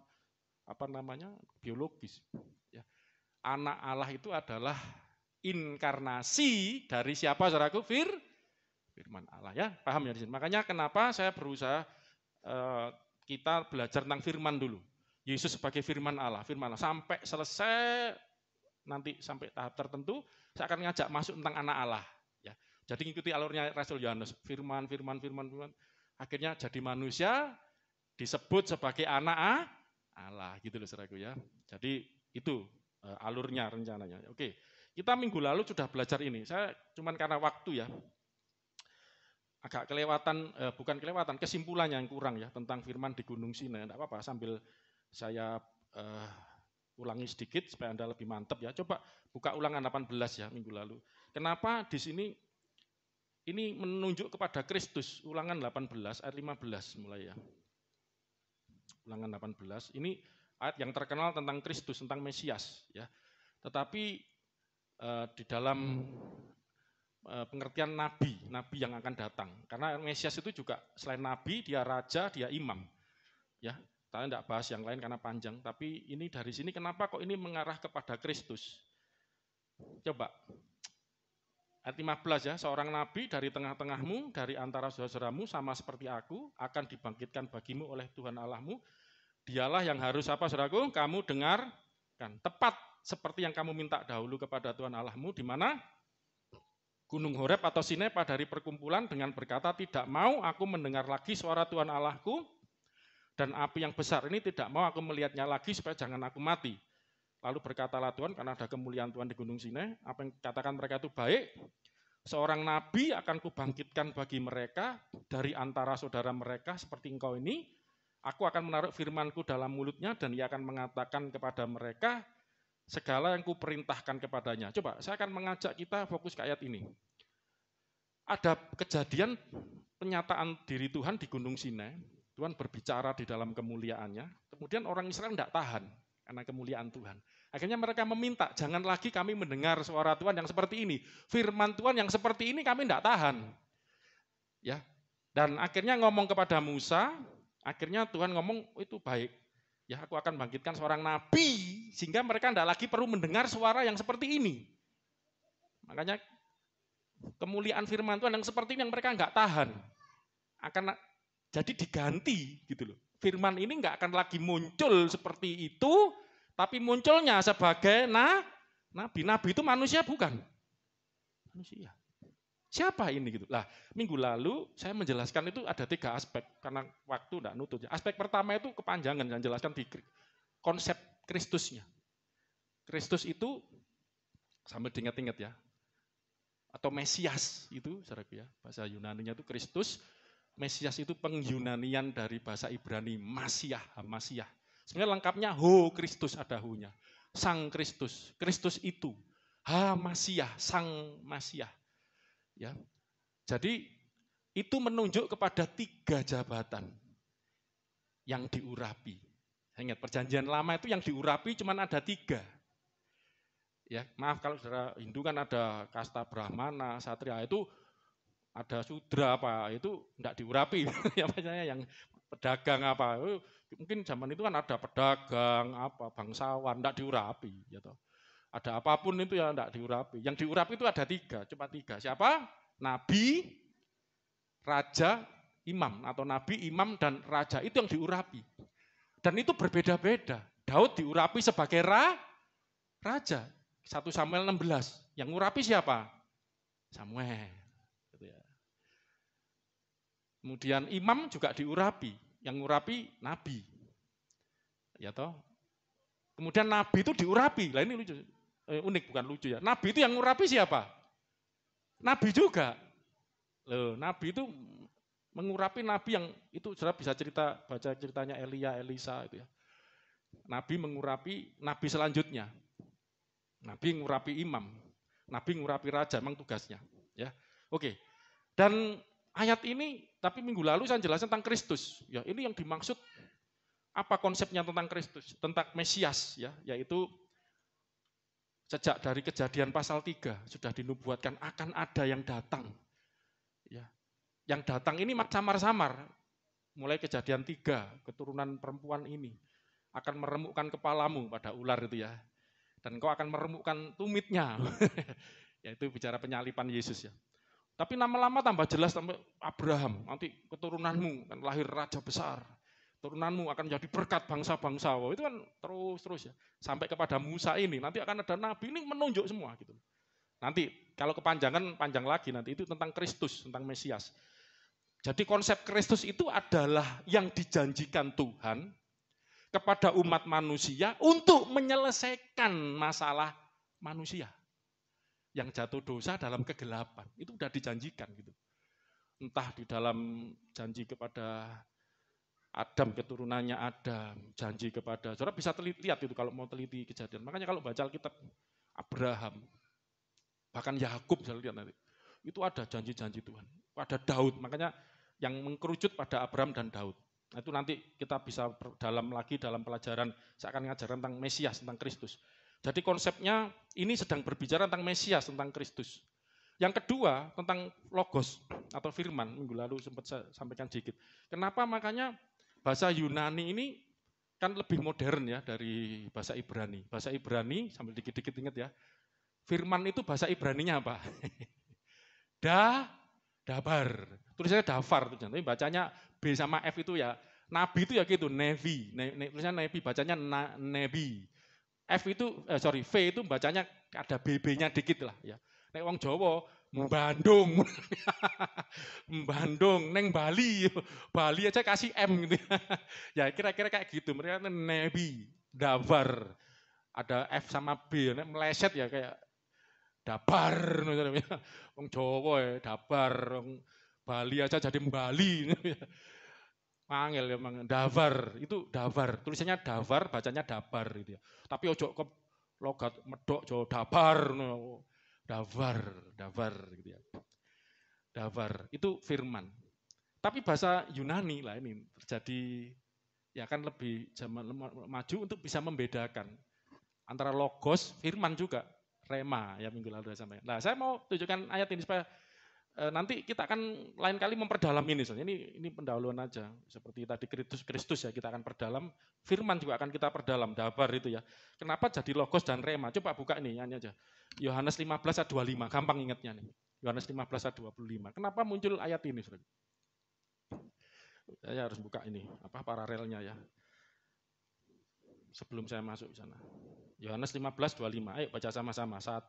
Speaker 1: biologis. Ya. Anak Allah itu adalah inkarnasi dari siapa, saudaraku? Firman Allah ya, paham ya di sini. Makanya kenapa saya berusaha kita belajar tentang firman dulu. Yesus sebagai firman Allah sampai selesai nanti sampai tahap tertentu saya akan ngajak masuk tentang anak Allah ya. Jadi ngikuti alurnya Rasul Yohanes, firman. Akhirnya jadi manusia disebut sebagai anak Allah gitu loh, saudaraku ya. Jadi itu alurnya rencananya. Oke. Kita minggu lalu sudah belajar ini. Saya cuman karena waktu ya, agak kelewatan, kesimpulannya yang kurang ya tentang firman di Gunung Sinai. Tidak apa-apa, sambil saya ulangi sedikit supaya Anda lebih mantap ya. Coba buka Ulangan 18 ya minggu lalu. Kenapa di sini ini menunjuk kepada Kristus? Ulangan 18 ayat 15 mulai ya. Ulangan 18 ini ayat yang terkenal tentang Kristus, tentang Mesias ya. Tetapi di dalam pengertian nabi yang akan datang. Karena Mesias itu juga selain nabi, dia raja, dia imam. Ya, saya tidak bahas yang lain karena panjang, tapi ini dari sini kenapa kok ini mengarah kepada Kristus? Coba ayat 15 ya, seorang nabi dari tengah-tengahmu, dari antara saudara-saudaramu sama seperti aku, akan dibangkitkan bagimu oleh Tuhan Allahmu. Dialah yang harus apa, saudaraku? Kamu dengarkan. Tepat seperti yang kamu minta dahulu kepada Tuhan Allahmu, di mana Gunung Horeb atau Sinai pada hari perkumpulan dengan berkata, tidak mau aku mendengar lagi suara Tuhan Allahku, dan api yang besar ini tidak mau aku melihatnya lagi supaya jangan aku mati. Lalu berkatalah Tuhan, karena ada kemuliaan Tuhan di Gunung Sinai, apa yang katakan mereka itu baik, seorang nabi akan kubangkitkan bagi mereka dari antara saudara mereka seperti engkau ini, aku akan menaruh firmanku dalam mulutnya dan ia akan mengatakan kepada mereka segala yang kuperintahkan kepadanya. Coba, saya akan mengajak kita fokus ke ayat ini. Ada kejadian penyataan diri Tuhan di Gunung Sinai. Tuhan berbicara di dalam kemuliaannya. Kemudian orang Israel tidak tahan karena kemuliaan Tuhan. Akhirnya mereka meminta, jangan lagi kami mendengar suara Tuhan yang seperti ini. Firman Tuhan yang seperti ini kami tidak tahan. Ya. Dan akhirnya ngomong kepada Musa, akhirnya Tuhan ngomong, oh, itu baik. Ya, aku akan bangkitkan seorang nabi, sehingga mereka tidak lagi perlu mendengar suara yang seperti ini. Makanya kemuliaan firman Tuhan yang seperti ini yang mereka nggak tahan. Akan jadi diganti gitu loh. Firman ini nggak akan lagi muncul seperti itu, tapi munculnya sebagai nabi. Nabi itu manusia bukan? Manusia. Siapa ini gitu? Lah, minggu lalu saya menjelaskan itu ada 3 aspek karena waktu enggak nutut. Aspek pertama itu kepanjangan yang jelaskan di konsep Kristusnya. Kristus itu sambil diingat-ingat ya. Atau Mesias itu, saudaraku ya. Bahasa Yunaninya itu Kristus. Mesias itu pengyunanian dari bahasa Ibrani Masiah. Sebenarnya lengkapnya Ho Kristus, ada Ho-nya. Sang Kristus. Kristus itu. Masiah, Sang Masiah. Ya, jadi itu menunjuk kepada 3 jabatan yang diurapi. Ingat perjanjian lama itu yang diurapi cuma ada 3. Ya, maaf kalau saudara Hindu kan ada kasta Brahmana, Satria, itu ada Sudra apa itu enggak diurapi. Yang pedagang apa itu Mungkin zaman itu kan ada pedagang, bangsawan, enggak diurapi. Ya toh. Ada apapun itu ya enggak diurapi. Yang diurapi itu ada cuma tiga. Siapa? Nabi, raja, imam. Atau nabi, imam, dan raja. Itu yang diurapi. Dan itu berbeda-beda. Daud diurapi sebagai raja. 1 Samuel 16. Yang ngurapi siapa? Samuel. Gitu ya. Kemudian imam juga diurapi. Yang ngurapi nabi. Ya toh. Kemudian nabi itu diurapi. Lah ini lucu. Unik bukan lucu ya. Nabi itu yang ngurapi siapa? Nabi juga. Loh, nabi itu mengurapi nabi yang itu sudah bisa baca ceritanya Elia, Elisa itu ya. Nabi mengurapi nabi selanjutnya. Nabi ngurapi imam, nabi ngurapi raja, memang tugasnya. Ya, oke. Dan ayat ini, tapi minggu lalu saya jelaskan tentang Kristus. Ya, ini yang dimaksud apa konsepnya tentang Kristus, tentang Mesias, ya, yaitu sejak dari Kejadian pasal 3 sudah dinubuatkan akan ada yang datang. Ya, yang datang ini samar-samar. Mulai Kejadian 3, keturunan perempuan ini akan meremukkan kepalamu pada ular itu ya. Dan kau akan meremukkan tumitnya. Yaitu bicara penyalipan Yesus ya. Tapi lama-lama tambah jelas sampai Abraham, nanti keturunanmu kan lahir raja besar. Turunanmu akan jadi berkat bangsa-bangsa. Itu kan terus ya. Sampai kepada Musa ini, nanti akan ada nabi ini menunjuk semua gitu. Nanti kalau kepanjangan panjang lagi nanti itu tentang Kristus, tentang Mesias. Jadi konsep Kristus itu adalah yang dijanjikan Tuhan kepada umat manusia untuk menyelesaikan masalah manusia yang jatuh dosa dalam kegelapan. Itu sudah dijanjikan gitu. Entah di dalam janji kepada Adam, keturunannya Adam, janji kepada, saudara bisa lihat itu kalau mau teliti Kejadian. Makanya kalau baca Alkitab Abraham, bahkan Yakub bisa lihat nanti. Itu ada janji-janji Tuhan. Pada Daud, makanya yang mengkerucut pada Abraham dan Daud. Nah, itu nanti kita bisa dalam pelajaran, saya akan ngajar tentang Mesias, tentang Kristus. Jadi konsepnya ini sedang berbicara tentang Mesias, tentang Kristus. Yang kedua, tentang Logos atau firman, minggu lalu sempat saya sampaikan sedikit. Kenapa makanya bahasa Yunani ini kan lebih modern ya dari bahasa Ibrani. Bahasa Ibrani, sambil dikit-dikit ingat ya, firman itu bahasa Ibraninya apa? Dabar. Tulisannya Davar, tapi bacanya B sama F itu ya, Nabi itu ya gitu, Nevi. Tulisannya Nevi, bacanya Nebi. V itu bacanya ada BB-nya dikit lah ya. Nek wong Jawa, Bandung. Bandung, neng Bali. Bali aja kasih M gitu. Ya kira-kira kayak gitu. Mereka Nebi, Davar. Ada F sama B, meleset ya kayak Dabar. Wong Jawa ya, Dabar. Bali aja jadi Bali. Angel ya, Davar, itu Davar. Tulisannya Davar, bacanya Dabar gitu ya. Tapi ojo ke logat medok Jawa Dabar. Davar gitu ya. Davar, itu firman. Tapi bahasa Yunani lah ini terjadi ya kan lebih zaman maju untuk bisa membedakan antara logos, firman juga, rema ya minggu lalu saya sampaikan. Nah, saya mau tunjukkan ayat ini supaya nanti kita akan lain kali memperdalam ini. Soalnya ini pendahuluan aja. Seperti tadi Kristus ya kita akan perdalam. Firman juga akan kita perdalam. Dabar itu ya. Kenapa jadi logos dan rema? Coba buka ini aja. Yohanes 15 ayat 25. Gampang ingatnya nih. Yohanes 15 ayat 25. Kenapa muncul ayat ini? Saya harus buka ini. Paralelnya ya. Sebelum saya masuk ke sana. Yohanes 15, 25. Ayo baca sama-sama. 1,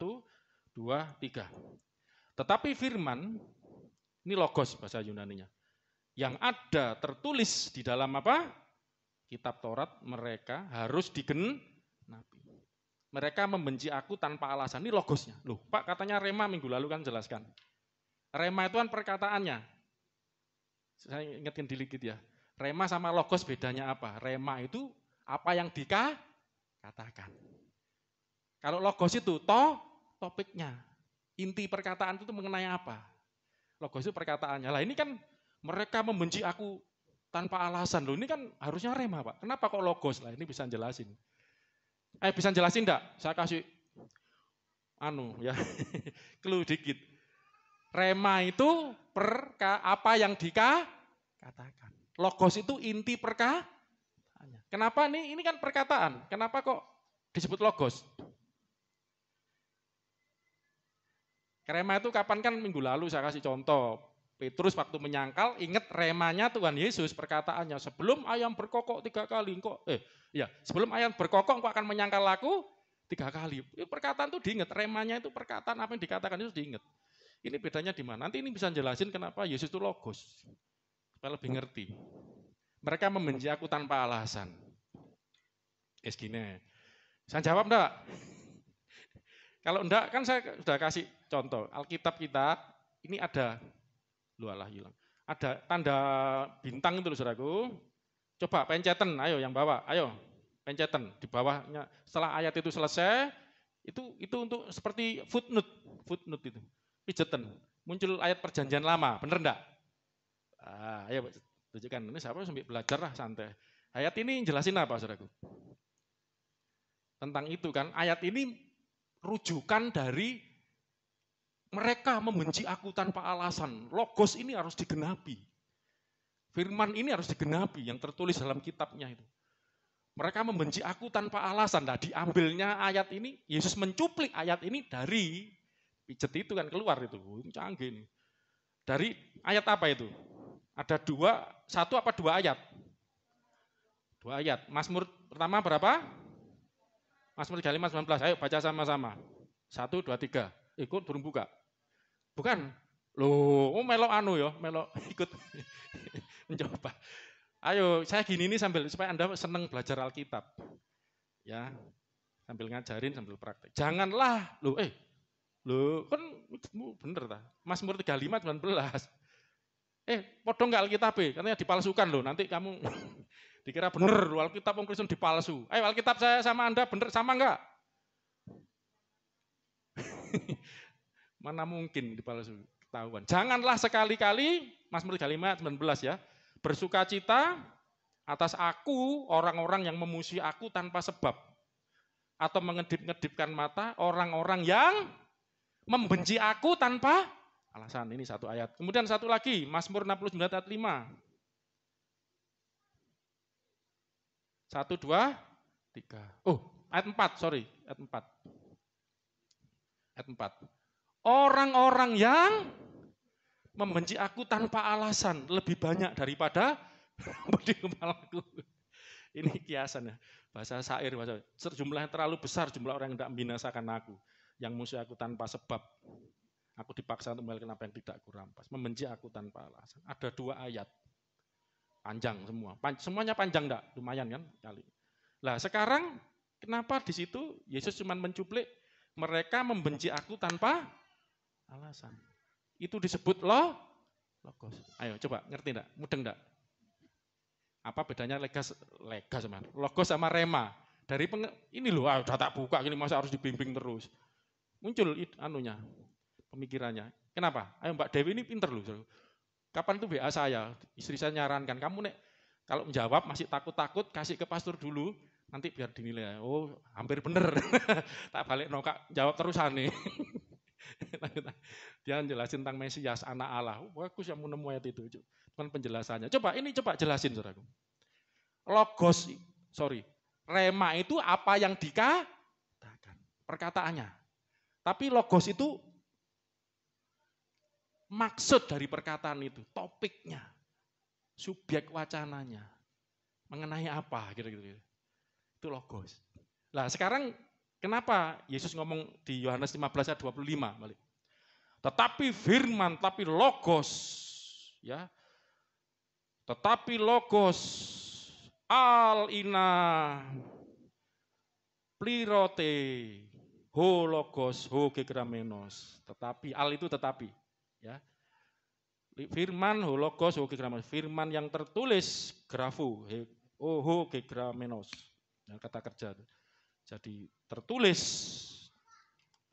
Speaker 1: 2, 3. Tetapi firman, ini logos bahasa Yunaninya, yang ada tertulis di dalam apa? Kitab Taurat, mereka harus digenapi. Mereka membenci aku tanpa alasan. Ini logosnya. Loh, Pak katanya rema minggu lalu kan jelaskan. Rema itu kan perkataannya. Saya ingatkan dikit ya. Rema sama logos bedanya apa? Rema itu apa yang dikatakan. Kalau logos itu topiknya. Inti perkataan itu mengenai apa? Logos itu perkataannya. Lah ini kan mereka membenci aku tanpa alasan. Loh ini kan harusnya rema Pak. Kenapa kok logos? Lah ini bisa jelasin. Bisa jelasin enggak? Saya kasih ya. Clue dikit. Rema itu apa yang dikatakan. Logos itu inti perkataan. Kenapa nih? Ini kan perkataan. Kenapa kok disebut logos? Rema itu kapan kan minggu lalu saya kasih contoh. Petrus waktu menyangkal, ingat remanya Tuhan Yesus perkataannya. Sebelum ayam berkokok 3 kali, sebelum ayam berkokok kok akan menyangkal aku 3 kali. Perkataan itu diingat, remanya itu perkataan apa yang dikatakan itu diingat. Ini bedanya di mana? Nanti ini bisa jelasin kenapa Yesus itu logos. Supaya lebih ngerti. Mereka membenci aku tanpa alasan. Gini. Saya jawab enggak? Kalau enggak kan saya sudah kasih contoh. Alkitab kita ini ada, hilang. Ada tanda bintang itu loh saudaraku. Coba pencetan, ayo yang bawa, ayo pencetan di bawahnya. Setelah ayat itu selesai, itu untuk seperti footnote itu. Pijetan, muncul ayat perjanjian lama, bener enggak? Ayo tunjukkan, ini siapa sambil belajar lah santai. Ayat ini jelasin apa saudaraku? Tentang itu kan, ayat ini rujukan dari mereka membenci aku tanpa alasan. Logos ini harus digenapi. Firman ini harus digenapi yang tertulis dalam kitabnya itu. Mereka membenci aku tanpa alasan. Nah, diambilnya ayat ini, Yesus mencuplik ayat ini dari pijet itu kan keluar itu. Canggih ini. Dari ayat apa itu? Ada 1 apa 2 ayat? 2 ayat. Mazmur pertama berapa? Mazmur 35, 19. Ayo baca sama-sama. 1, 2, 3. Ikut burung buka. Bukan. Loh, melok melok ikut mencoba. Ayo, saya gini nih sambil supaya Anda senang belajar Alkitab. Ya. Sambil ngajarin, sambil praktek. Janganlah, kan bener ta. Mazmur 35, 19. Podong enggak Alkitab? Katanya dipalsukan loh. Nanti kamu dikira bener, Alkitab Kristen dipalsu. Ayo Alkitab saya sama Anda bener sama enggak? Mana mungkin dipalsu, ketahuan. Janganlah sekali-kali, Mazmur 35, 19 ya, bersukacita atas aku, orang-orang yang memusuhi aku tanpa sebab. Atau mengedip-ngedipkan mata orang-orang yang membenci aku tanpa alasan. Ini 1 ayat. Kemudian 1 lagi, Mazmur 69 ayat 5. 1, 2, 3. Ayat 4, sorry. Ayat 4. Ayat 4. Orang-orang yang membenci aku tanpa alasan lebih banyak daripada di kepalaku. Ini kiasan ya. Bahasa syair. Jumlahnya terlalu besar jumlah orang yang tidak membinasakan aku. Yang musuh aku tanpa sebab. Aku dipaksa untuk membalikkan apa yang tidak aku rampas. Membenci aku tanpa alasan. Ada 2 ayat. Panjang semua. Semuanya panjang enggak? Lumayan kan kali. Lah sekarang kenapa di situ Yesus cuma mencuplik mereka membenci aku tanpa alasan. Itu disebut logos. Ayo coba ngerti enggak? Mudeng enggak? Apa bedanya logos sama rema? Dari ini loh, udah tak buka gini masa harus dibimbing terus. Muncul pemikirannya. Kenapa? Ayo Mbak Dewi ini pinter loh. Kapan itu WA saya, istri saya nyarankan, kamu kalau menjawab masih takut-takut, kasih ke pastor dulu, nanti biar dinilai. Oh, hampir bener. Tak balik nokak, jawab terusan nih. Dia jelasin tentang Mesias, anak Allah. Bagus yang mau nemu ayat itu. Cuman penjelasannya. Coba jelasin, saudaraku. Rema itu apa yang dikatakan. Perkataannya. Tapi logos itu maksud dari perkataan itu, topiknya, subjek wacananya, mengenai apa, gitu-gitu. Itu logos. Nah sekarang kenapa Yesus ngomong di Yohanes 15 ayat 25 balik. Tetapi firman, tapi logos, ya. Tetapi logos al-ina plirote ho logos ho gegramenos. Tetapi al itu tetapi. Ya. Firman hologos hogegramenos, firman yang tertulis grafo hogegramenos. Nah, kata kerja. Jadi tertulis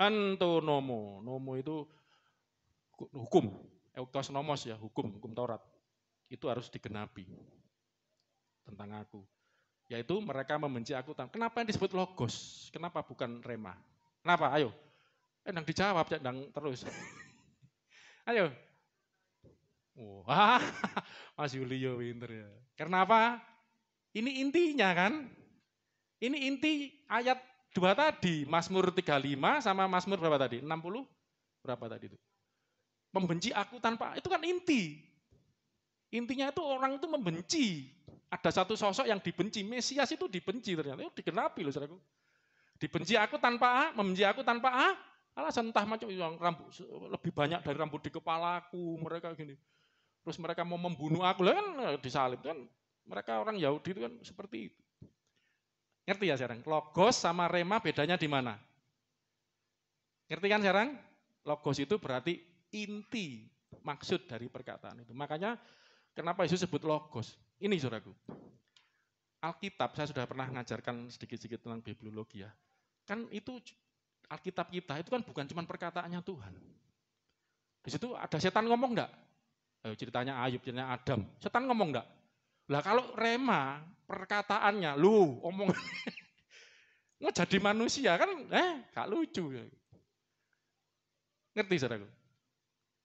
Speaker 1: antonomo, nomo itu hukum, eukos nomos ya, hukum Taurat. Itu harus digenapi tentang aku. Yaitu mereka membenci aku. Kenapa yang disebut logos? Kenapa bukan rema? Kenapa? Ayo. Nang dijawab, nang terus. Ayo. Wah, Mas Yulio pinter ya. Karena apa? Ini intinya kan. Ini inti ayat 2 tadi. Mazmur 35 sama Mazmur berapa tadi? 60? Berapa tadi itu? Membenci aku tanpa, itu kan inti. Intinya itu orang itu membenci. Ada satu sosok yang dibenci. Mesias itu dibenci ternyata. Itu digenapi loh saudaraku. Dibenci aku tanpa A, membenci aku tanpa A. Alasan entah macam yang rambut lebih banyak dari rambut di kepalaku, mereka gini. Terus mereka mau membunuh aku, lah kan disalib kan. Mereka orang Yahudi itu kan seperti itu. Ngerti ya sekarang? Logos sama rema bedanya di mana? Ngerti kan sekarang? Logos itu berarti inti, maksud dari perkataan itu. Makanya kenapa Yesus sebut logos? Ini saudaraku. Alkitab, saya sudah pernah mengajarkan sedikit-sedikit tentang bibliologi ya. Kan itu Alkitab kita itu kan bukan cuma perkataannya Tuhan. Di situ ada setan ngomong enggak? Ceritanya Ayub, ceritanya Adam. Setan ngomong enggak? Lah kalau rema, perkataannya, lu omong mau jadi manusia kan, gak lucu. Ngerti saudaraku?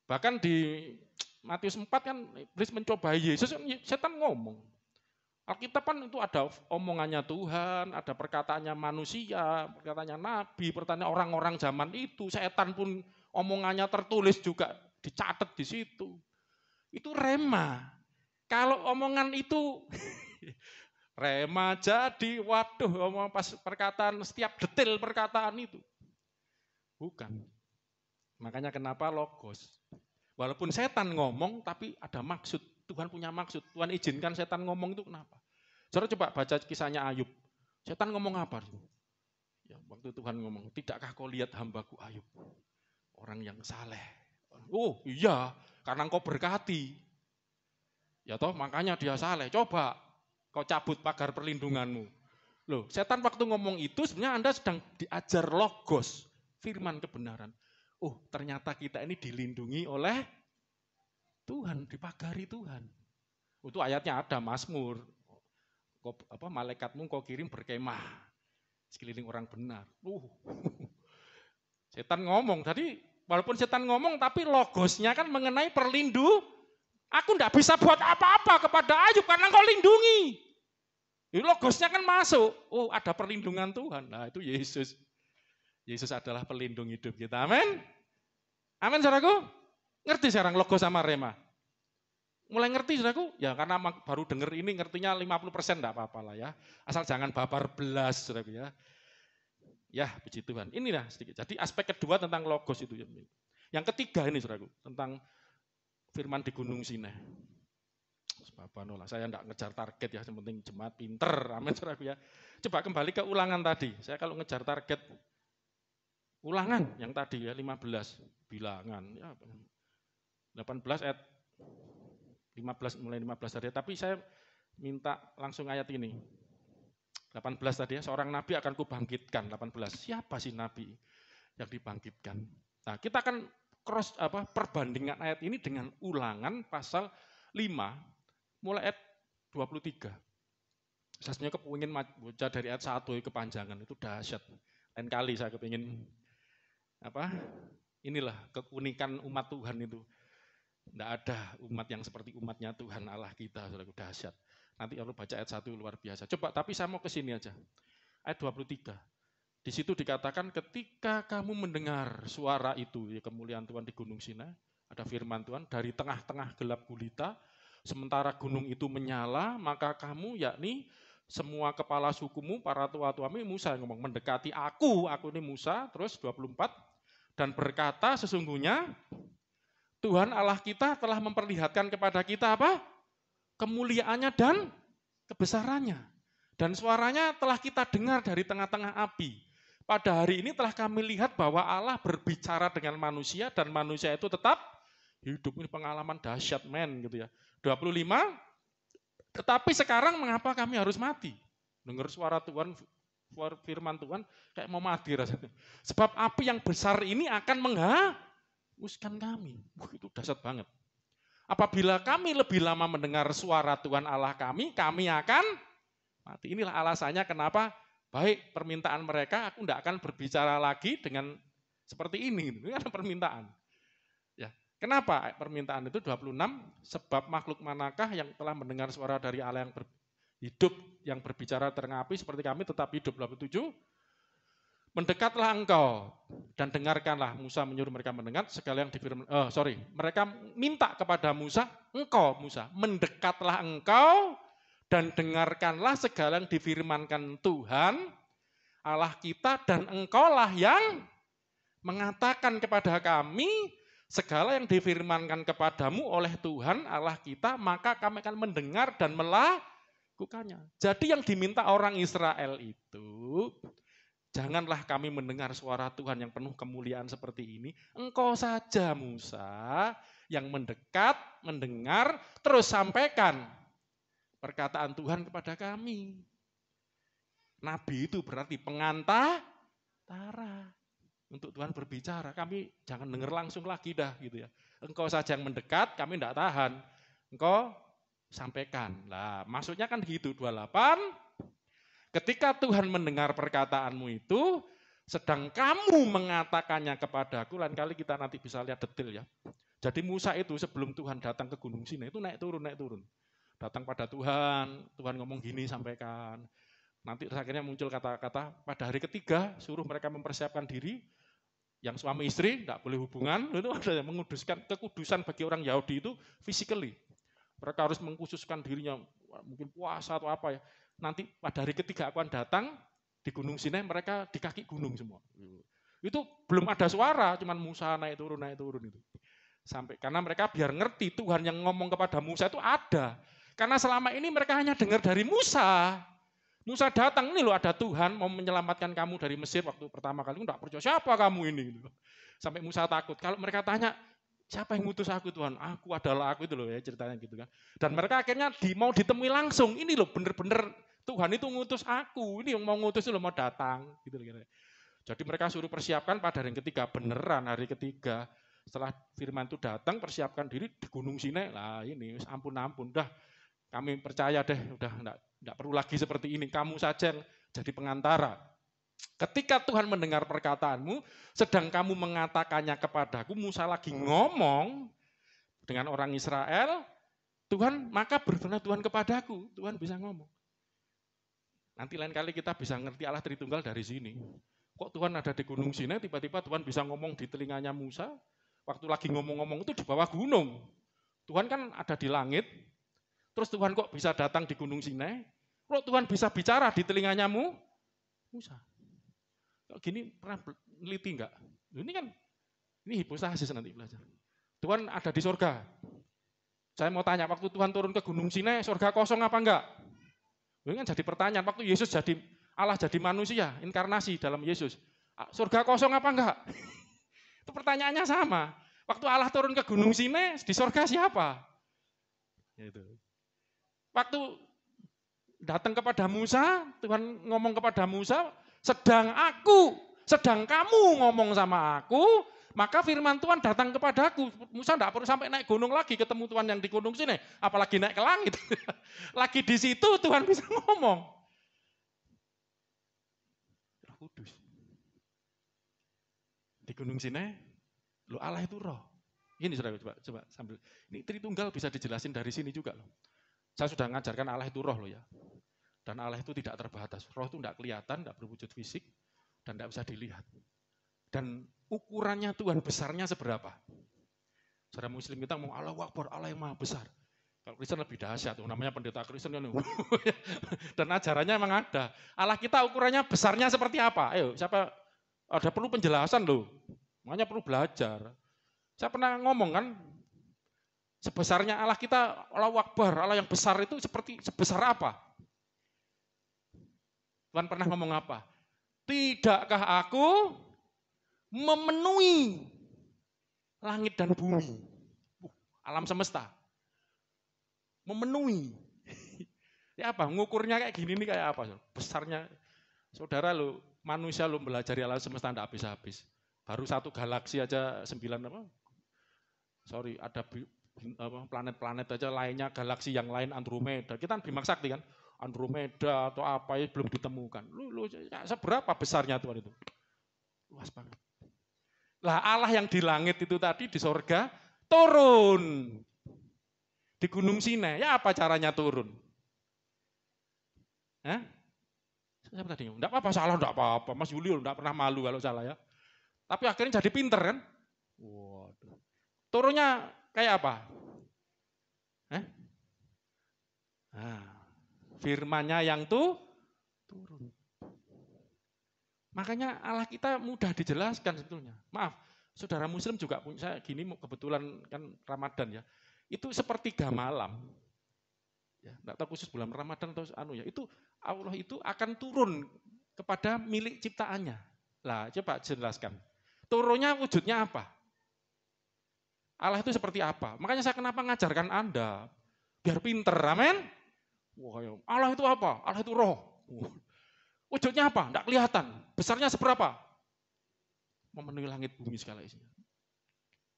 Speaker 1: Bahkan di Matius 4 kan iblis mencobai Yesus, setan ngomong. Alkitab kan itu ada omongannya Tuhan, ada perkataannya manusia, perkataannya nabi, perkataannya orang-orang zaman itu. Setan pun omongannya tertulis juga, dicatat di situ. Itu rema. Kalau omongan itu rema jadi, waduh, omong pas perkataan, setiap detail perkataan itu. Bukan. Makanya kenapa logos. Walaupun setan ngomong, tapi ada maksud. Tuhan punya maksud. Tuhan izinkan setan ngomong itu kenapa? Saudara coba baca kisahnya Ayub. Setan ngomong apa? Ya, waktu Tuhan ngomong, tidakkah kau lihat hambaku Ayub? Orang yang saleh. Oh iya, karena engkau berkati. Ya toh, makanya dia saleh. Coba kau cabut pagar perlindunganmu. Loh, setan waktu ngomong itu sebenarnya Anda sedang diajar logos, firman kebenaran. Oh, ternyata kita ini dilindungi oleh Tuhan, dipagari Tuhan. Itu ayatnya ada, Mazmur. Malaikatmu kau kirim berkemah sekeliling orang benar. Setan ngomong, tadi walaupun setan ngomong tapi logosnya kan mengenai aku enggak bisa buat apa-apa kepada Ayub karena kau lindungi. Logosnya kan masuk, ada perlindungan Tuhan. Nah itu Yesus. Yesus adalah pelindung hidup kita, amin. Amin saudaraku. Ngerti sekarang logos sama rema? Mulai ngerti saudaraku? Ya karena baru denger ini ngertinya 50% enggak apa-apa lah ya. Asal jangan babar belas saudaraku ya. Ya puji Tuhan. Inilah sedikit. Jadi aspek kedua tentang logos itu. Yang ketiga ini saudaraku. Tentang firman di Gunung Sinai. Saya enggak ngejar target ya. Yang penting jemaat pinter. Amin saudaraku ya. Coba kembali ke ulangan tadi. Saya kalau ngejar target ulangan yang tadi ya 15. Bilangan. Ya, 18 ayat 15 mulai 15 tadi, tapi saya minta langsung ayat ini. 18 tadi ya, seorang nabi akan kubangkitkan. 18. Siapa sih nabi yang dibangkitkan? Nah, kita akan perbandingan ayat ini dengan Ulangan pasal 5 mulai ayat 23. Saya sebenarnya kepingin baca dari ayat 1 kepanjangan, itu dahsyat. Lain kali saya kepingin inilah keunikan umat Tuhan itu. Tidak ada umat yang seperti umatnya Tuhan Allah kita, saudaraku, dahsyat. Nanti kalau baca ayat 1 luar biasa. Coba, tapi saya mau ke sini aja. Ayat 23. Di situ dikatakan ketika kamu mendengar suara itu, ya kemuliaan Tuhan di Gunung Sinai, ada firman Tuhan, dari tengah-tengah gelap gulita, sementara gunung itu menyala, maka kamu yakni semua kepala sukumu, para tua-tuamu, Musa yang ngomong, mendekati aku ini Musa, terus 24, dan berkata sesungguhnya Tuhan Allah kita telah memperlihatkan kepada kita apa? Kemuliaannya dan kebesarannya. Dan suaranya telah kita dengar dari tengah-tengah api. Pada hari ini telah kami lihat bahwa Allah berbicara dengan manusia dan manusia itu tetap hidup. Ini pengalaman dahsyat men gitu ya. 25, tetapi sekarang mengapa kami harus mati? Dengar suara Tuhan, firman Tuhan kayak mau mati rasanya. Sebab api yang besar ini akan menghanguskan kami. Itu dahsyat banget. Apabila kami lebih lama mendengar suara Tuhan Allah kami akan mati. Inilah alasannya kenapa baik permintaan mereka, aku tidak akan berbicara lagi dengan seperti ini. Ini kan permintaan. Ya, kenapa permintaan itu 26? Sebab makhluk manakah yang telah mendengar suara dari Allah hidup yang berbicara tentang api seperti kami tetap hidup. Lalu 7, mendekatlah engkau dan dengarkanlah. Musa menyuruh mereka mendengar segala yang mereka minta kepada Musa, engkau Musa, mendekatlah engkau dan dengarkanlah segala yang difirmankan Tuhan Allah kita, dan engkaulah yang mengatakan kepada kami segala yang difirmankan kepadamu oleh Tuhan Allah kita, maka kami akan mendengar dan melakukannya. Jadi yang diminta orang Israel itu, janganlah kami mendengar suara Tuhan yang penuh kemuliaan seperti ini. Engkau saja Musa yang mendekat, mendengar, terus sampaikan perkataan Tuhan kepada kami. Nabi itu berarti pengantara untuk Tuhan berbicara. Kami jangan dengar langsung lagi dah gitu ya. Engkau saja yang mendekat, kami tidak tahan. Engkau sampaikan. Lah, maksudnya kan gitu 28. Ketika Tuhan mendengar perkataanmu itu, sedang kamu mengatakannya kepadaku, lain kali kita nanti bisa lihat detail ya. Jadi Musa itu sebelum Tuhan datang ke Gunung Sinai itu naik turun. Datang pada Tuhan ngomong gini, sampaikan. Nanti akhirnya muncul kata-kata pada hari ketiga suruh mereka mempersiapkan diri, yang suami istri tidak boleh hubungan, itu ada yang menguduskan kekudusan bagi orang Yahudi itu physically. Mereka harus mengkhususkan dirinya, mungkin puasa atau apa ya. Nanti pada hari ketiga aku akan datang di Gunung Sinai, mereka di kaki gunung semua. Itu belum ada suara, cuman Musa naik turun itu. Sampai karena mereka biar ngerti Tuhan yang ngomong kepada Musa itu ada. Karena selama ini mereka hanya dengar dari Musa. Musa datang, ini loh ada Tuhan mau menyelamatkan kamu dari Mesir waktu pertama kali, enggak percaya siapa kamu ini. Sampai Musa takut. Kalau mereka tanya, siapa yang ngutus aku Tuhan? Aku adalah aku, itu loh ya ceritanya gitu kan. Dan mereka akhirnya mau ditemui langsung. Ini loh bener-bener Tuhan itu ngutus aku. Ini yang mau ngutus itu loh mau datang. Gitu. Jadi mereka suruh persiapkan pada hari ketiga. Beneran hari ketiga. Setelah firman itu datang, persiapkan diri di Gunung Sinai. Lah ini ampun. Dah kami percaya deh. Udah enggak perlu lagi seperti ini. Kamu saja yang jadi pengantara. Ketika Tuhan mendengar perkataanmu, sedang kamu mengatakannya kepadaku, Musa lagi ngomong dengan orang Israel, Tuhan, maka berfirman Tuhan kepadaku, Tuhan bisa ngomong. Nanti lain kali kita bisa ngerti Allah Tritunggal dari sini. Kok Tuhan ada di Gunung Sinai, tiba-tiba Tuhan bisa ngomong di telinganya Musa, waktu lagi ngomong-ngomong itu di bawah gunung. Tuhan kan ada di langit, terus Tuhan kok bisa datang di Gunung Sinai, kok Tuhan bisa bicara di telinganya Musa. Gini pernah neliti enggak? Ini hipostasis nanti belajar. Tuhan ada di surga. Saya mau tanya, waktu Tuhan turun ke Gunung Sinai, surga kosong apa enggak? Ini kan jadi pertanyaan, waktu Yesus Allah jadi manusia, inkarnasi dalam Yesus. Surga kosong apa enggak? Itu pertanyaannya sama. Waktu Allah turun ke Gunung Sinai, di surga siapa? Gitu. Waktu datang kepada Musa, Tuhan ngomong kepada Musa, sedang kamu ngomong sama aku, maka firman Tuhan datang kepadaku. Musa tidak perlu sampai naik gunung lagi ketemu Tuhan yang di gunung sini, apalagi naik ke langit. Lagi di situ Tuhan bisa ngomong. Roh Kudus. Di Gunung Sinai, lo Allah itu roh. Ini saudara, coba sambil. Ini Tritunggal bisa dijelasin dari sini juga loh. Saya sudah mengajarkan Allah itu roh loh ya. Dan Allah itu tidak terbatas. Roh itu tidak kelihatan, tidak berwujud fisik, dan tidak bisa dilihat. Dan ukurannya Tuhan besarnya seberapa? Saudara Muslim kita mau Allahu Akbar, Allah yang maha besar. Kalau Kristen lebih dahsyat, namanya pendeta Kristen kan. Dan ajarannya memang ada. Allah kita ukurannya besarnya seperti apa? Ayo, siapa ada perlu penjelasan loh. Makanya perlu belajar. Saya pernah ngomong kan, sebesarnya Allah kita, Allahu Akbar, Allah yang besar itu sebesar apa? Tuhan pernah ngomong apa? Tidakkah aku memenuhi langit dan bumi? Alam semesta. Memenuhi. Ya apa? Ngukurnya kayak gini nih kayak apa? Besarnya. Saudara lo, manusia lo belajar alam semesta tidak habis-habis. Baru satu galaksi aja 9 apa? Sorry, ada planet-planet aja lainnya, galaksi yang lain Andromeda. Kita kan Bima Sakti kan? Andromeda atau apa ya belum ditemukan. Seberapa besarnya Tuhan itu? Luas banget. Lah Allah yang di langit itu tadi di sorga turun di Gunung Sinai. Ya apa caranya turun? Hah? Siapa tadi? Enggak apa-apa, salah enggak apa-apa. Mas Julio enggak pernah malu kalau salah ya. Tapi akhirnya jadi pinter kan? Waduh. Turunnya kayak apa? Nah, firman-Nya yang turun. Makanya Allah kita mudah dijelaskan sebetulnya. Maaf, saudara muslim juga punya, saya gini kebetulan kan Ramadan ya. Itu sepertiga malam. Ya, enggak tahu khusus bulan Ramadan atau ya. Itu Allah itu akan turun kepada milik ciptaannya. Lah, coba jelaskan. Turunnya wujudnya apa? Allah itu seperti apa? Makanya saya kenapa ngajarkan Anda biar pinter, amin. Wah, Allah itu apa? Allah itu roh. Wujudnya apa? Tidak kelihatan. Besarnya seberapa? Memenuhi langit bumi segala isinya.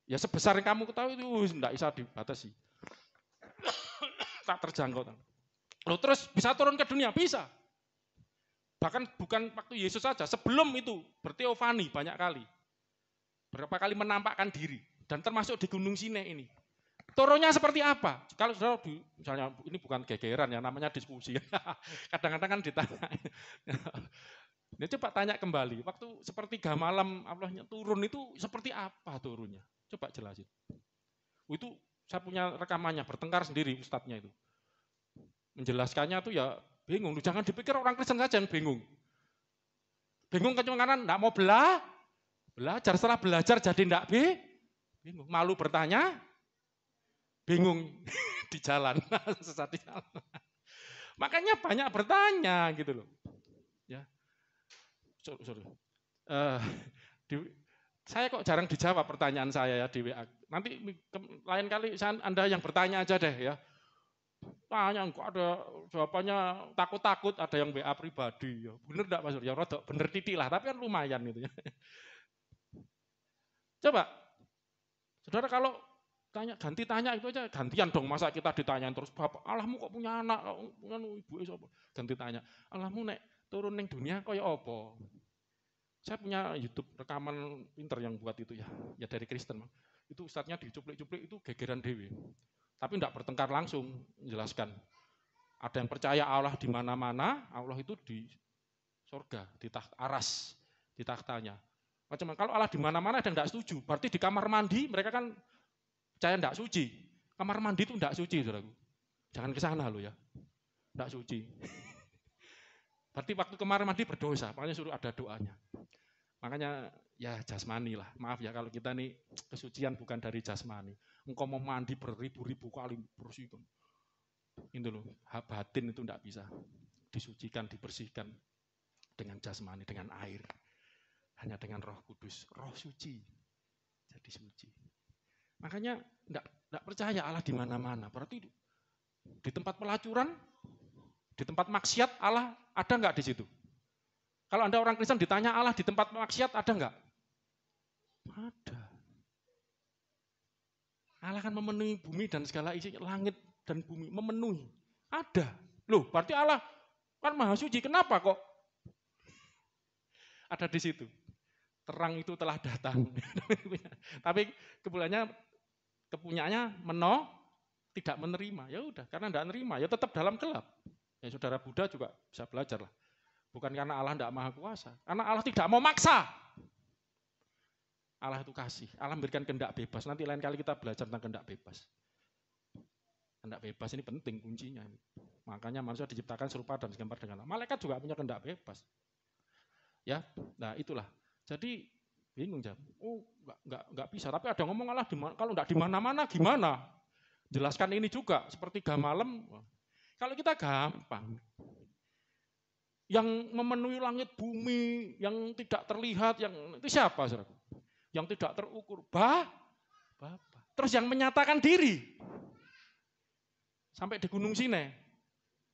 Speaker 1: Ya sebesar yang kamu ketahui itu tidak bisa dibatasi. Tak terjangkau. Loh, terus bisa turun ke dunia? Bisa. Bahkan bukan waktu Yesus saja, sebelum itu berteofani banyak kali. Berapa kali menampakkan diri. Dan termasuk di Gunung Sinai ini. Turunnya seperti apa? Kalau saudara, misalnya ini bukan gegeran ya, namanya diskusi. Kadang-kadang kan ditanya. Ini coba tanya kembali, waktu sepertiga malam Allahnya turun itu seperti apa turunnya? Coba jelasin. Itu saya punya rekamannya, bertengkar sendiri ustadznya itu. Menjelaskannya tuh ya bingung. Jangan dipikir orang Kristen saja yang bingung. Bingung karena enggak mau belajar, setelah belajar jadi enggak bingung. Malu bertanya, bingung di jalan, sesat di jalan. Makanya banyak bertanya gitu loh. Ya, sorry. Saya kok jarang dijawab pertanyaan saya ya di WA. Nanti lain kali Anda yang bertanya aja deh ya. Tanya kok ada jawabannya takut-takut, ada yang WA pribadi. Ya, bener enggak Mas? Ya rodok bener titik lah, tapi kan lumayan gitu ya. Coba, saudara kalau ganti tanya itu aja, gantian dong, masa kita ditanyain terus, Bapak Allahmu kok punya anak, ibu siapa? Ganti tanya, Allahmu nek turun ning dunia kaya apa? Saya punya YouTube rekaman pinter yang buat itu ya dari Kristen. Itu ustadznya dicuplik-cuplik itu gegeran dewi. Tapi enggak bertengkar langsung, menjelaskan. Ada yang percaya Allah di mana-mana, Allah itu di surga, di aras, di tahtanya. Macam kalau Allah di mana-mana ada yang enggak setuju, berarti di kamar mandi mereka kan percaya enggak suci. Kamar mandi itu enggak suci, saudaraku. Jangan ke sana lo ya. Enggak suci. Berarti waktu kamar mandi berdosa, makanya suruh ada doanya. Makanya ya jasmani lah. Maaf ya kalau kita nih kesucian bukan dari jasmani. Engkau mau mandi beribu-ribu kali bersihkan. Itu loh, batin itu enggak bisa disucikan, dibersihkan dengan jasmani, dengan air. Hanya dengan Roh Kudus, Roh suci. Jadi suci. Makanya enggak percaya Allah di mana-mana. Berarti di tempat pelacuran, di tempat maksiat Allah ada enggak di situ? Kalau Anda orang Kristen ditanya Allah di tempat maksiat ada enggak? Ada. Allah kan memenuhi bumi dan segala isi langit dan bumi, memenuhi. Ada. Loh, berarti Allah kan maha suci. Kenapa kok ada di situ? Terang itu telah datang. Tapi kepunyaannya tidak menerima. Ya udah, karena tidak menerima, ya tetap dalam gelap. Ya saudara Buddha juga bisa belajar lah. Bukan karena Allah tidak maha kuasa, karena Allah tidak mau maksa. Allah itu kasih, Allah memberikan kehendak bebas. Nanti lain kali kita belajar tentang kehendak bebas. Kehendak bebas ini penting kuncinya. Makanya manusia diciptakan serupa dan segambar dengan Allah. Malaikat juga punya kehendak bebas. Ya, nah itulah. Jadi bingung jam. Oh, enggak bisa. Tapi ada ngomong Allah kalau enggak di mana-mana gimana? Jelaskan ini juga sepertiga malam. Kalau kita gampang. Yang memenuhi langit bumi, yang tidak terlihat, yang itu siapa, saudaraku? Yang tidak terukur, Bapak. Terus yang menyatakan diri, sampai di Gunung Sinai,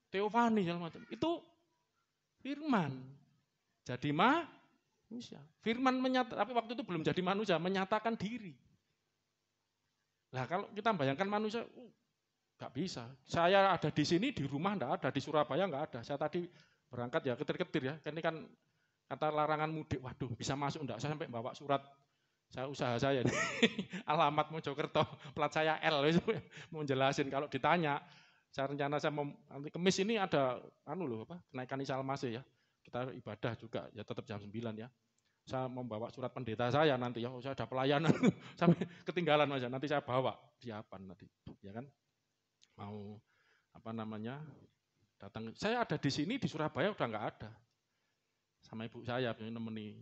Speaker 1: teofani segala macam, itu firman. Jadi manusia. Firman tapi waktu itu belum jadi manusia, menyatakan diri. Nah kalau kita bayangkan manusia, nggak bisa. Saya ada di sini, di rumah nggak ada, di Surabaya nggak ada. Saya tadi berangkat ya ketir-ketir ya, ini kan kata larangan mudik, waduh bisa masuk enggak, saya sampai bawa surat, saya usaha saya nih, alamat Mojokerto, plat saya L, mau jelasin kalau ditanya, Saya rencana nanti Kemis ini ada kenaikan Isa Al-Masih ya. Kita ibadah juga ya tetap jam 9 ya. Saya membawa surat pendeta saya nanti ya. Saya ada pelayanan sampai ketinggalan Mas. Nanti saya bawa siapan nanti ya kan. Mau datang. Saya ada di sini di Surabaya udah enggak ada. Sama ibu saya nemeni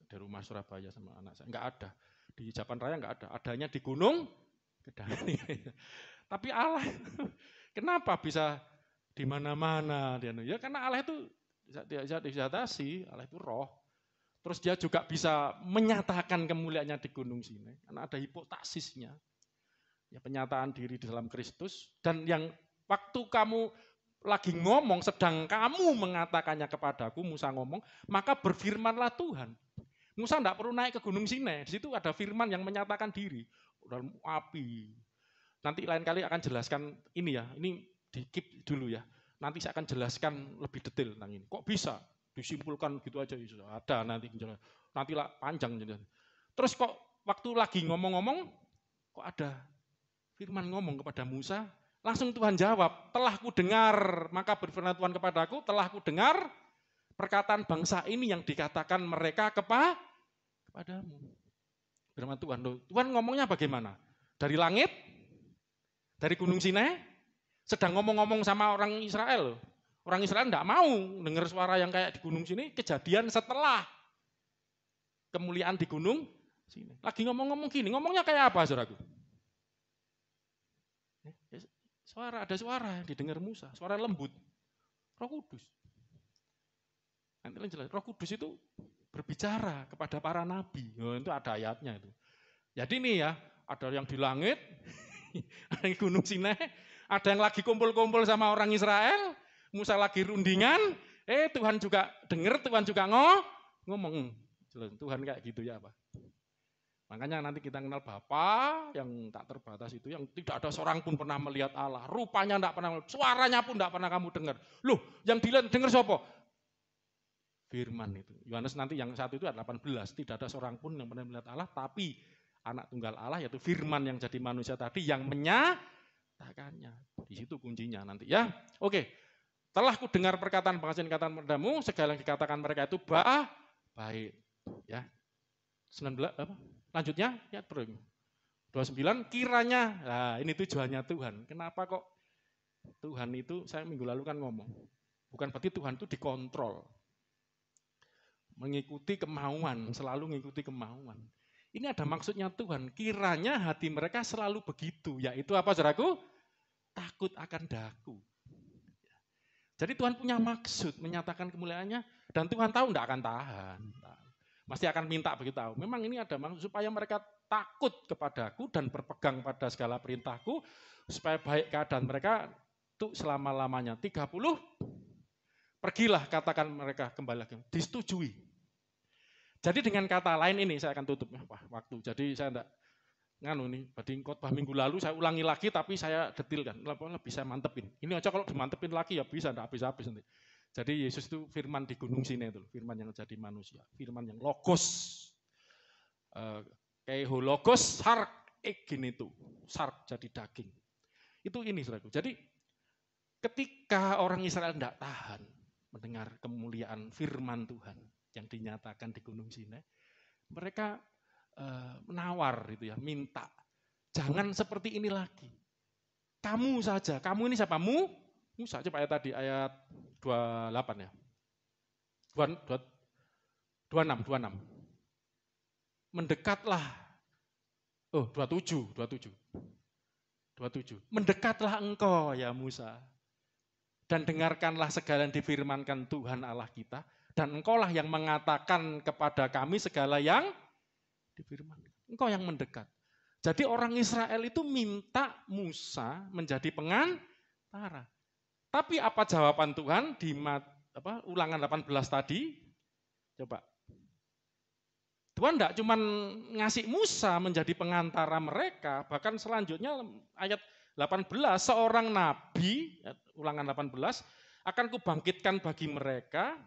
Speaker 1: di rumah Surabaya sama anak saya enggak ada. Di Japan Raya enggak ada. Adanya di Gunung Kedari. Tapi Allah kenapa bisa di mana-mana dia? Ya karena Allah itu diatasi, Allah itu roh. Terus dia juga bisa menyatakan kemuliaannya di Gunung Sinai karena ada hipotasisnya. Ya penyataan diri di dalam Kristus dan yang waktu kamu lagi ngomong sedang kamu mengatakannya kepadaku, Musa ngomong, maka berfirmanlah Tuhan. Musa enggak perlu naik ke Gunung Sinai, di situ ada firman yang menyatakan diri dalam api. Nanti lain kali akan jelaskan ini ya, ini di-keep dulu ya. Nanti saya akan jelaskan lebih detail tentang ini. Kok bisa disimpulkan gitu aja? Ada nanti lah panjang. Terus kok waktu lagi ngomong-ngomong, kok ada firman ngomong kepada Musa, langsung Tuhan jawab, telah ku dengar, maka berfirman Tuhan kepadaku, telah ku dengar perkataan bangsa ini yang dikatakan mereka kepadamu. Firman Tuhan, Tuhan ngomongnya bagaimana? Dari langit? Dari Gunung Sinai, sedang ngomong-ngomong sama orang Israel. Orang Israel enggak mau dengar suara yang kayak di Gunung Sinai, kejadian setelah kemuliaan di Gunung Sinai. Lagi ngomong-ngomong gini, ngomongnya kayak apa saudaraku? Ada suara yang didengar Musa, suara lembut. Roh Kudus. Nanti jelas, Roh Kudus itu berbicara kepada para nabi. Itu ada ayatnya itu. Jadi nih ya, ada yang di langit, ada yang Gunung Sinai, ada yang lagi kumpul-kumpul sama orang Israel, Musa lagi rundingan, Tuhan juga dengar, Tuhan juga ngomong. Tuhan kayak gitu ya Pak. Makanya nanti kita kenal Bapa yang tak terbatas itu, yang tidak ada seorang pun pernah melihat Allah, rupanya tidak pernah, suaranya pun tidak pernah kamu dengar. Loh, yang dengar siapa? Firman itu. Yohanes nanti yang satu itu ada 18, tidak ada seorang pun yang pernah melihat Allah, tapi anak tunggal Allah yaitu firman yang jadi manusia tadi yang menyatakannya. Di situ kuncinya nanti ya. Oke. Telah ku dengar perkataan bangsa katakan padamu, segala yang dikatakan mereka itu baik. Ya. 19 apa? Lanjutnya ya 29 kiranya. Nah, ini tujuannya Tuhan. Kenapa kok Tuhan itu saya minggu lalu kan ngomong. Bukan berarti Tuhan itu dikontrol. Mengikuti kemauan, selalu mengikuti kemauan. Ini ada maksudnya Tuhan, kiranya hati mereka selalu begitu, yaitu apa saudaraku? Takut akan daku. Jadi Tuhan punya maksud menyatakan kemuliaannya, dan Tuhan tahu tidak akan tahan. Pasti akan minta begitu tahu. Memang ini ada maksud supaya mereka takut kepadaku dan berpegang pada segala perintahku, supaya baik keadaan mereka itu selama-lamanya. 30, pergilah katakan mereka kembali lagi, disetujui. Jadi dengan kata lain ini saya akan tutup waktu. Jadi saya enggak bading khotbah minggu lalu saya ulangi lagi tapi saya detilkan. Lebih saya mantepin. Ini aja kalau dimantepin lagi ya bisa enggak habis-habis nanti. Jadi Yesus itu firman di Gunung Sinai itu, firman yang jadi manusia, firman yang logos. Logos sark egin itu, sark jadi daging. Itu ini saudaraku. Jadi ketika orang Israel enggak tahan mendengar kemuliaan firman Tuhan yang dinyatakan di Gunung Sinai, mereka menawar itu ya, minta. Jangan seperti ini lagi. Kamu saja, kamu ini siapa? Musa, coba ayat tadi, ayat 28 ya. 26. Mendekatlah, 27. Mendekatlah engkau ya Musa, dan dengarkanlah segala yang difirmankan Tuhan Allah kita, dan engkaulah yang mengatakan kepada kami segala yang difirmankan. Engkau yang mendekat. Jadi orang Israel itu minta Musa menjadi pengantara. Tapi apa jawaban Tuhan di Ulangan 18 tadi? Coba. Tuhan tidak cuma ngasih Musa menjadi pengantara mereka, bahkan selanjutnya ayat 18, seorang nabi, Ulangan 18, akan kubangkitkan bagi mereka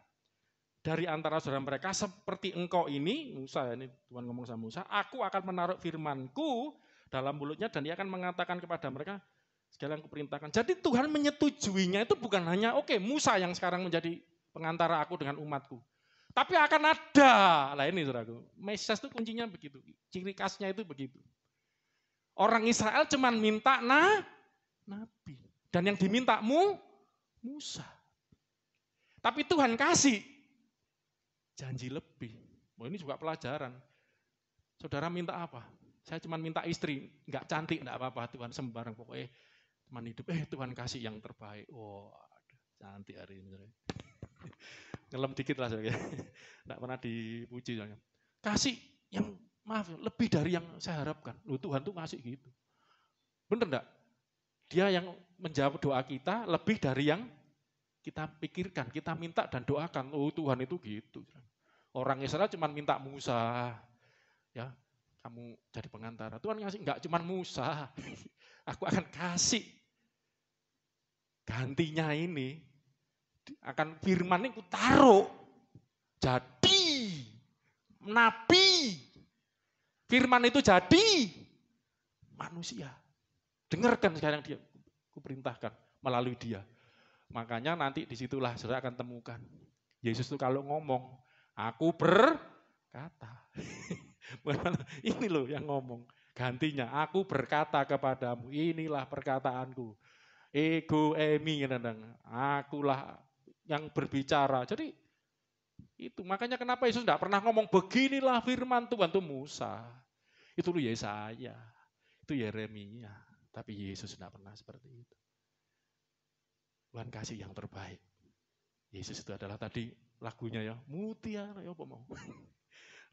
Speaker 1: dari antara saudara mereka seperti engkau ini, Musa, ini Tuhan ngomong sama Musa, aku akan menaruh firmanku dalam mulutnya dan dia akan mengatakan kepada mereka, Segala yang kuperintahkan. Jadi Tuhan menyetujuinya itu bukan hanya oke, Musa yang sekarang menjadi pengantara aku dengan umatku. Tapi akan ada. Lah ini saudaraku. Mesias itu kuncinya begitu. Ciri khasnya itu begitu. Orang Israel cuma minta nabi. Dan yang diminta Musa. Tapi Tuhan kasih janji lebih. Oh, ini juga pelajaran. Saudara minta apa? Saya cuma minta istri, enggak cantik, enggak apa-apa, Tuhan sembarang pokoknya teman hidup. Tuhan kasih yang terbaik. Oh, cantik hari ini. Ngelem dikit lah saya. Enggak pernah dipuji soalnya. Kasih yang maaf, lebih dari yang saya harapkan. Loh, Tuhan tuh ngasih gitu. Bener enggak? Dia yang menjawab doa kita lebih dari yang kita pikirkan, kita minta dan doakan. Oh, Tuhan itu gitu. Orang Israel cuma minta Musa, ya, kamu jadi pengantara. Tuhan ngasih enggak cuma Musa, aku akan kasih gantinya ini, akan firman ini ku taruh jadi nabi. Firman itu jadi manusia. Dengarkan sekarang dia kuperintahkan melalui dia. Makanya nanti disitulah saudara akan temukan. Yesus itu kalau ngomong, aku berkata. Ini loh yang ngomong. Gantinya, aku berkata kepadamu, inilah perkataanku. Ego emi, akulah yang berbicara. Jadi itu makanya kenapa Yesus tidak pernah ngomong, beginilah firman Tuhan itu Musa. Itu lu Yesaya, itu Yeremia. Tapi Yesus tidak pernah seperti itu. Tuhan kasih yang terbaik. Yesus itu adalah tadi lagunya ya, mutiara ya apa mau.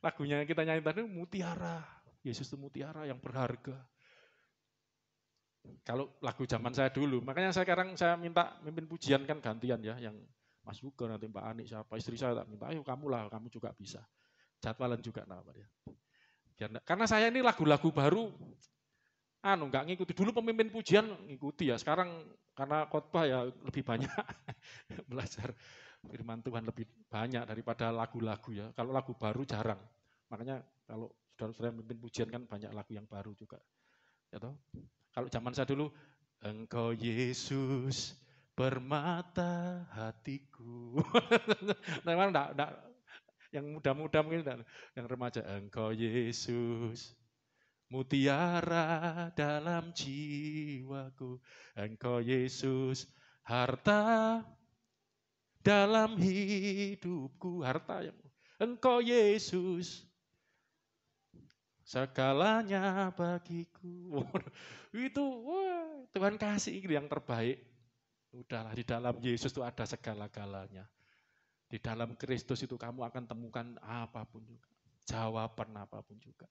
Speaker 1: Lagunya yang kita nyanyi tadi mutiara. Yesus itu mutiara yang berharga. Kalau lagu zaman saya dulu, makanya sekarang saya minta mimpin pujian kan gantian ya, yang Mas Hugo nanti Mbak Ani siapa istri saya tak minta, ayo kamu lah, kamu juga bisa. Jadwalan juga nah Pak ya. Karena saya ini lagu-lagu baru nggak ngikuti. Dulu pemimpin pujian ngikuti ya, sekarang karena khotbah ya lebih banyak belajar firman Tuhan lebih banyak daripada lagu-lagu ya. Kalau lagu baru jarang. Makanya kalau saudara-saudara memimpin pujian kan banyak lagu yang baru juga. Ya toh? Kalau zaman saya dulu, Engkau Yesus permata hatiku. Nah, enggak, yang muda-muda mungkin enggak, yang remaja, Engkau Yesus mutiara dalam jiwaku, Engkau Yesus harta dalam hidupku, harta yang Engkau Yesus segalanya bagiku. Itu Tuhan kasih yang terbaik. Udahlah, di dalam Yesus itu ada segala-galanya. Di dalam Kristus itu kamu akan temukan apapun juga. Jawaban apapun juga.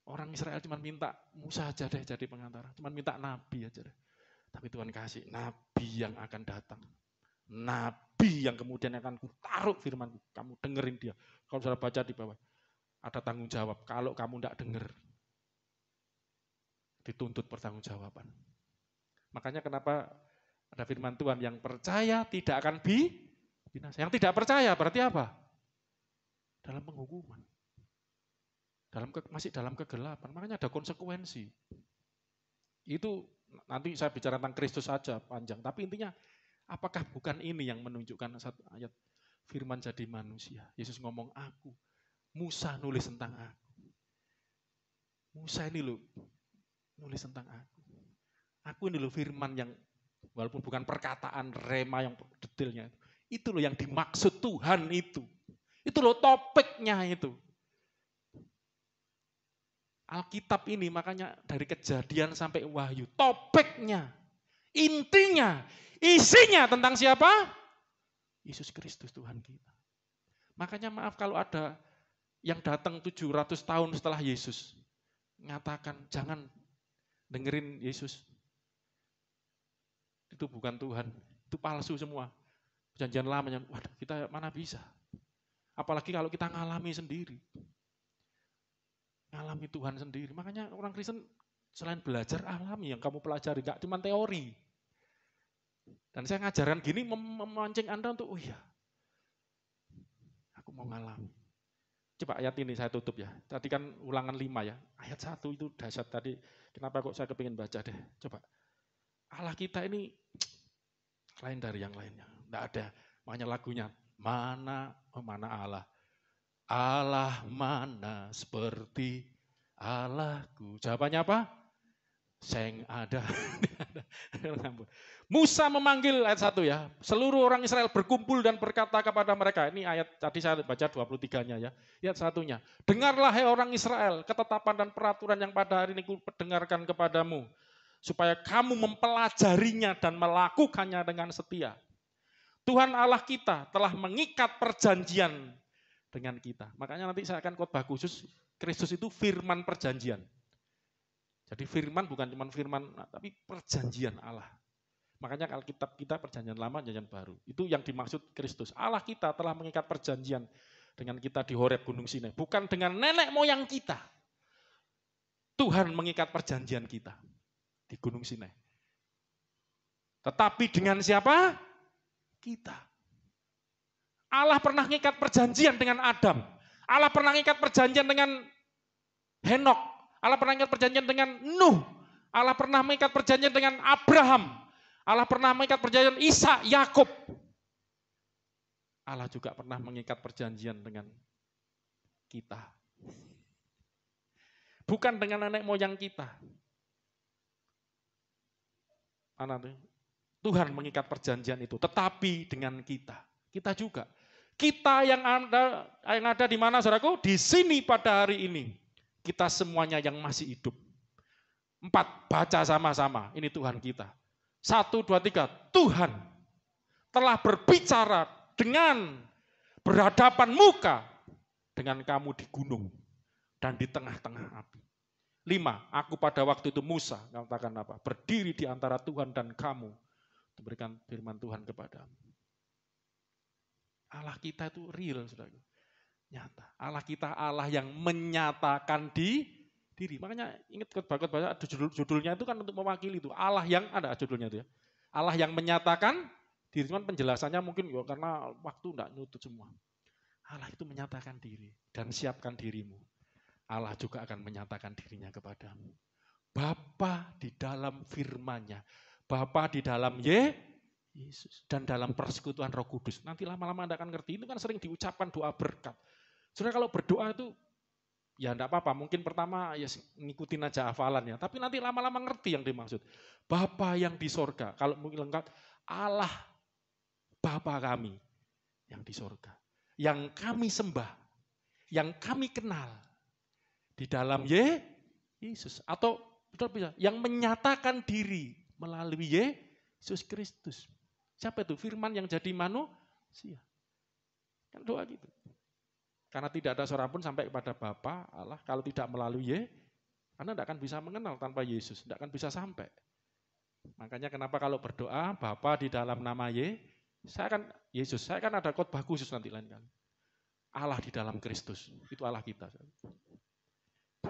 Speaker 1: Orang Israel cuma minta Musa aja deh jadi pengantara. Cuma minta nabi aja deh. Tapi Tuhan kasih nabi yang akan datang. Nabi yang kemudian akan kutaruh firman. Kamu dengerin dia. Kalau saudara baca di bawah. Ada tanggung jawab. Kalau kamu tidak dengar. Dituntut pertanggungjawaban. Makanya kenapa ada firman Tuhan yang percaya tidak akan binasa. Yang tidak percaya berarti apa? Dalam penghukuman. Masih dalam kegelapan, makanya ada konsekuensi. Itu nanti saya bicara tentang Kristus saja panjang, tapi intinya apakah bukan ini yang menunjukkan satu ayat firman jadi manusia. Yesus ngomong aku, Musa nulis tentang aku. Musa ini loh nulis tentang aku. Aku ini loh firman yang walaupun bukan perkataan rema yang detailnya. Itu loh yang dimaksud Tuhan itu. Itu loh topiknya itu. Alkitab ini makanya dari Kejadian sampai Wahyu, topiknya, intinya, isinya tentang siapa? Yesus Kristus Tuhan kita. Makanya maaf kalau ada yang datang 700 tahun setelah Yesus, mengatakan jangan dengerin Yesus. Itu bukan Tuhan, itu palsu semua. Perjanjian lamanya, waduh kita mana bisa. Apalagi kalau kita ngalami sendiri. Alami Tuhan sendiri. Makanya orang Kristen selain belajar alami yang kamu pelajari, gak cuma teori. Dan saya ngajaran gini memancing Anda untuk, oh iya, aku mau ngalami. Coba ayat ini saya tutup ya. Tadi kan Ulangan 5 ya. Ayat 1 itu dahsyat tadi. Kenapa kok saya kepingin baca deh. Coba. Allah kita ini lain dari yang lainnya. Tidak ada. Makanya lagunya, mana Allah. Allah mana seperti Allahku. Jawabannya apa? Seng ada. Musa memanggil ayat 1 ya. Seluruh orang Israel berkumpul dan berkata kepada mereka. Ini ayat tadi saya baca 23-nya ya. Ayat 1-nya. Dengarlah hai orang Israel, ketetapan dan peraturan yang pada hari ini kudengarkan kepadamu. Supaya kamu mempelajarinya dan melakukannya dengan setia. Tuhan Allah kita telah mengikat perjanjian dengan kita. Makanya nanti saya akan khotbah khusus, Kristus itu firman perjanjian. Jadi firman bukan cuma firman, tapi perjanjian Allah. Makanya Alkitab kita perjanjian lama, perjanjian baru. Itu yang dimaksud Kristus. Allah kita telah mengikat perjanjian dengan kita di Horeb Gunung Sinai. Bukan dengan nenek moyang kita. Tuhan mengikat perjanjian kita di Gunung Sinai. Tetapi dengan siapa? Kita. Allah pernah mengikat perjanjian dengan Adam. Allah pernah mengikat perjanjian dengan Henok. Allah pernah mengikat perjanjian dengan Nuh. Allah pernah mengikat perjanjian dengan Abraham. Allah pernah mengikat perjanjian Ishak, Yakub. Allah juga pernah mengikat perjanjian dengan kita. Bukan dengan nenek moyang kita. Tuhan mengikat perjanjian itu, tetapi dengan kita. Kita juga. Kita yang ada di mana, saudaraku? Di sini pada hari ini. Kita semuanya yang masih hidup. 4, baca sama-sama. Ini Tuhan kita. 1, 2, 3. Tuhan telah berbicara dengan berhadapan muka dengan kamu di gunung dan di tengah-tengah api. 5, aku pada waktu itu Musa, katakan apa? Berdiri di antara Tuhan dan kamu. Memberikan firman Tuhan kepadamu. Allah kita itu real, saudara. Nyata. Allah kita Allah yang menyatakan diri. Makanya ingat khotbah-khotbah judulnya itu kan untuk mewakili itu. Allah yang ada judulnya itu ya. Allah yang menyatakan diri. Cuman penjelasannya mungkin ya, karena waktu enggak nyutut semua. Allah itu menyatakan diri dan siapkan dirimu. Allah juga akan menyatakan dirinya kepadamu. Bapa di dalam firman-Nya. Bapa di dalam Yesus dan dalam persekutuan Roh Kudus. Nanti lama-lama Anda akan ngerti. Itu kan sering diucapkan doa berkat. Sebenarnya kalau berdoa itu ya enggak apa-apa. Mungkin pertama ya ngikutin aja hafalannya. Tapi nanti lama-lama ngerti yang dimaksud. Bapa yang di sorga. Kalau mungkin lengkap, Allah Bapa kami yang di sorga. Yang kami sembah. Yang kami kenal. Di dalam Yesus. Atau yang menyatakan diri melalui Yesus Kristus. Siapa itu? Firman yang jadi manusia. Kan doa gitu. Karena tidak ada seorang pun sampai kepada Bapa Allah kalau tidak melalui karena tidak akan bisa mengenal tanpa Yesus, tidak akan bisa sampai. Makanya kenapa kalau berdoa Bapa di dalam nama Yesus, saya kan ada khotbah khusus nanti lain kali. Allah di dalam Kristus, itu Allah kita.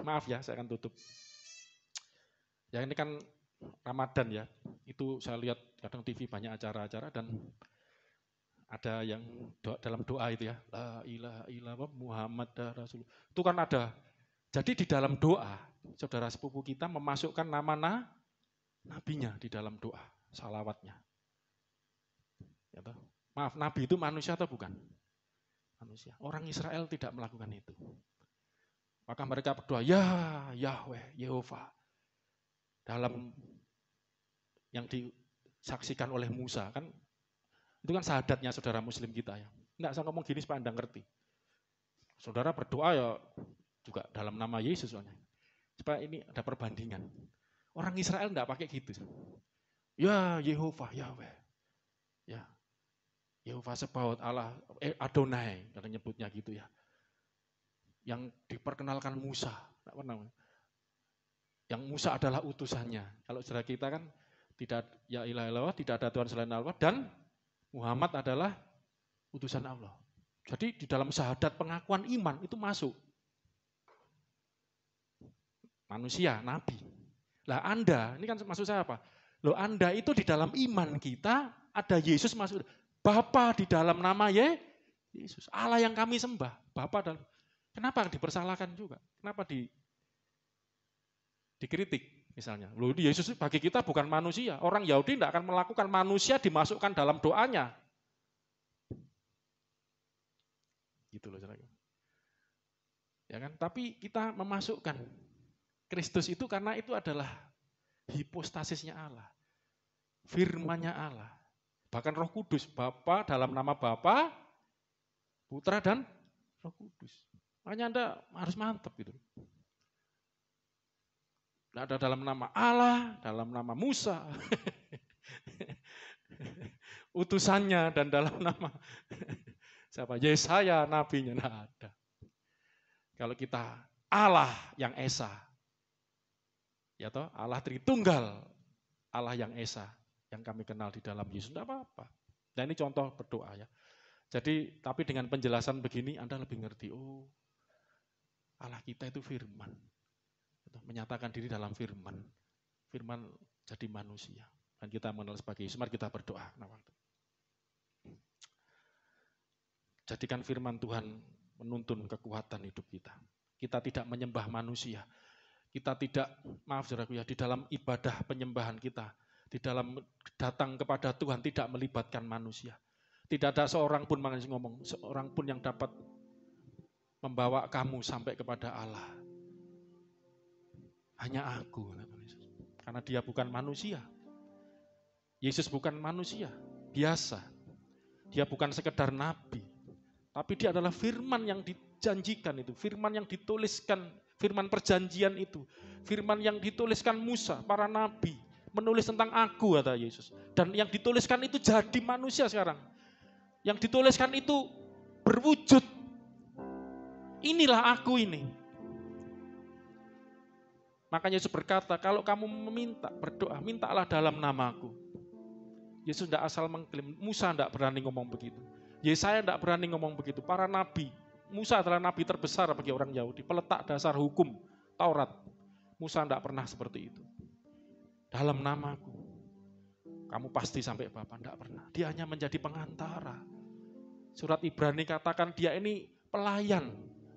Speaker 1: Maaf ya, saya akan tutup. Ya ini kan Ramadan ya, itu saya lihat kadang TV banyak acara-acara dan ada yang dalam doa itu ya, la ilaha illallah Muhammad Rasul. Itu kan ada. Jadi di dalam doa, saudara sepupu kita memasukkan nama nabinya di dalam doa, salawatnya. Ya, maaf, nabi itu manusia atau bukan? Manusia. Orang Israel tidak melakukan itu. Maka mereka berdoa, ya Yahweh, Yehova. Dalam yang disaksikan oleh Musa kan itu kan syahadatnya saudara muslim kita ya. Enggak saya ngomong gini supaya Anda ngerti. Saudara berdoa ya juga dalam nama Yesus soalnya. Supaya ini ada perbandingan. Orang Israel enggak pakai gitu. Ya Yehova, Yahweh. Ya. Yehova Sebaot Allah Adonai kadang nyebutnya gitu ya. Yang diperkenalkan Musa, enggak pernah. Yang Musa adalah utusannya. Kalau saudara kita kan tidak ya ilaha illallah, tidak ada Tuhan selain Allah dan Muhammad adalah utusan Allah. Jadi di dalam syahadat pengakuan iman itu masuk. Manusia, nabi. Lah Anda, ini kan maksud saya apa? Loh Anda itu di dalam iman kita ada Yesus masuk. Bapa di dalam nama Yesus. Allah yang kami sembah. Bapa dalam. Kenapa dipersalahkan juga? Kenapa dikritik? Misalnya, loh Yesus bagi kita bukan manusia. Orang Yahudi tidak akan melakukan, manusia dimasukkan dalam doanya. Gitu loh saudara. Ya kan? Tapi kita memasukkan Kristus itu karena itu adalah hipostasisnya Allah. Firman-Nya Allah. Bahkan Roh Kudus, Bapa dalam nama Bapa, Putra dan Roh Kudus. Makanya Anda harus mantap gitu. Tidak ada dalam nama Allah, dalam nama Musa, utusannya, dan dalam nama siapa? Yesaya, nabinya, tidak ada. Kalau kita Allah yang Esa, ya toh, Allah Tritunggal, Allah yang Esa, yang kami kenal di dalam Yesus, tidak apa-apa. Dan ini contoh berdoa ya. Jadi, tapi dengan penjelasan begini Anda lebih ngerti, oh Allah kita itu firman. Menyatakan diri dalam firman. Firman jadi manusia. Dan kita mengenal sebagai Yesus. Mari kita berdoa. Jadikan firman Tuhan menuntun kekuatan hidup kita. Kita tidak menyembah manusia. Kita tidak, maaf saudaraku ya, di dalam ibadah penyembahan kita, di dalam datang kepada Tuhan tidak melibatkan manusia. Tidak ada seorang pun, makanya ngomong, seorang pun yang dapat membawa kamu sampai kepada Allah. Hanya aku, karena dia bukan manusia. Yesus bukan manusia, biasa. Dia bukan sekedar nabi, tapi dia adalah firman yang dijanjikan itu, firman yang dituliskan, firman perjanjian itu, firman yang dituliskan Musa, para nabi, menulis tentang aku, kata Yesus. Dan yang dituliskan itu jadi manusia sekarang. Yang dituliskan itu berwujud. Inilah aku ini. Makanya Yesus berkata, kalau kamu meminta, berdoa, mintalah dalam namaku. Yesus tidak asal mengklaim, Musa tidak berani ngomong begitu. Yesaya tidak berani ngomong begitu. Para nabi, Musa adalah nabi terbesar bagi orang Yahudi, peletak dasar hukum, Taurat. Musa tidak pernah seperti itu. Dalam namaku, kamu pasti sampai Bapa, tidak pernah. Dia hanya menjadi pengantara. Surat Ibrani katakan dia ini pelayan,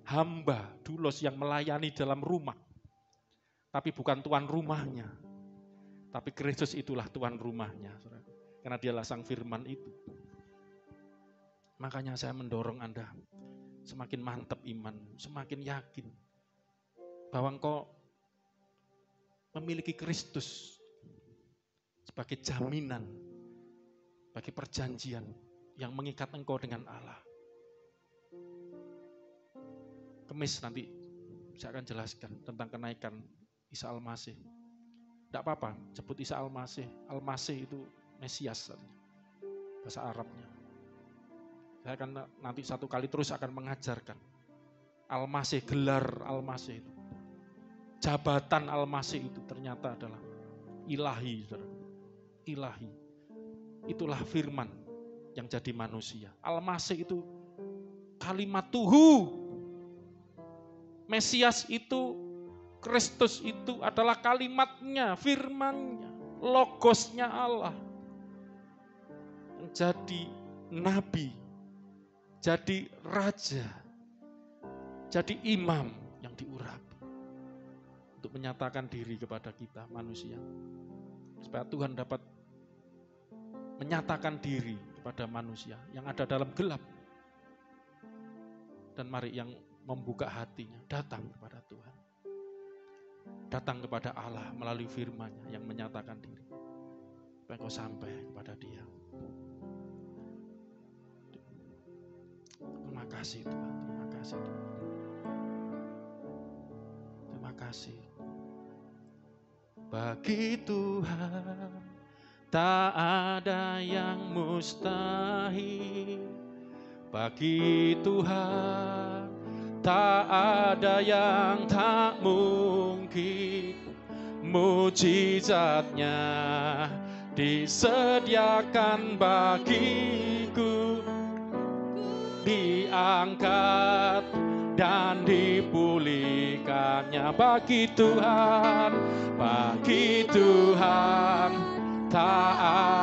Speaker 1: hamba, doulos yang melayani dalam rumah. Tapi bukan tuan rumahnya. Tapi Kristus itulah tuan rumahnya. Karena dialah sang firman itu. Makanya saya mendorong Anda semakin mantap iman, semakin yakin bahwa engkau memiliki Kristus sebagai jaminan, sebagai perjanjian yang mengikat engkau dengan Allah. Kamis nanti saya akan jelaskan tentang kenaikan Isa Al-Masih. Tidak apa-apa, sebut Isa Al-Masih. Al-Masih itu Mesias, bahasa Arabnya. Saya akan nanti satu kali terus akan mengajarkan. Al-Masih, gelar Al-Masih itu. Jabatan Al-Masih itu ternyata adalah ilahi. Ilahi. Itulah firman yang jadi manusia. Al-Masih itu kalimat Tuhu. Mesias itu, Kristus itu adalah kalimatnya, firmannya, logosnya Allah. Jadi nabi, jadi raja, jadi imam yang diurapi. Untuk menyatakan diri kepada kita manusia. Supaya Tuhan dapat menyatakan diri kepada manusia yang ada dalam gelap. Dan mari yang membuka hatinya, datang kepada Tuhan. Datang kepada Allah melalui firman-Nya yang menyatakan diri. Supaya kau sampai kepada Dia. Terima kasih Tuhan, terima kasih Tuhan. Terima kasih. Bagi Tuhan tak ada yang mustahil. Bagi Tuhan tak ada yang tak mungkin. Mujizatnya disediakan bagiku, diangkat dan dipulihkannya. Bagi Tuhan tak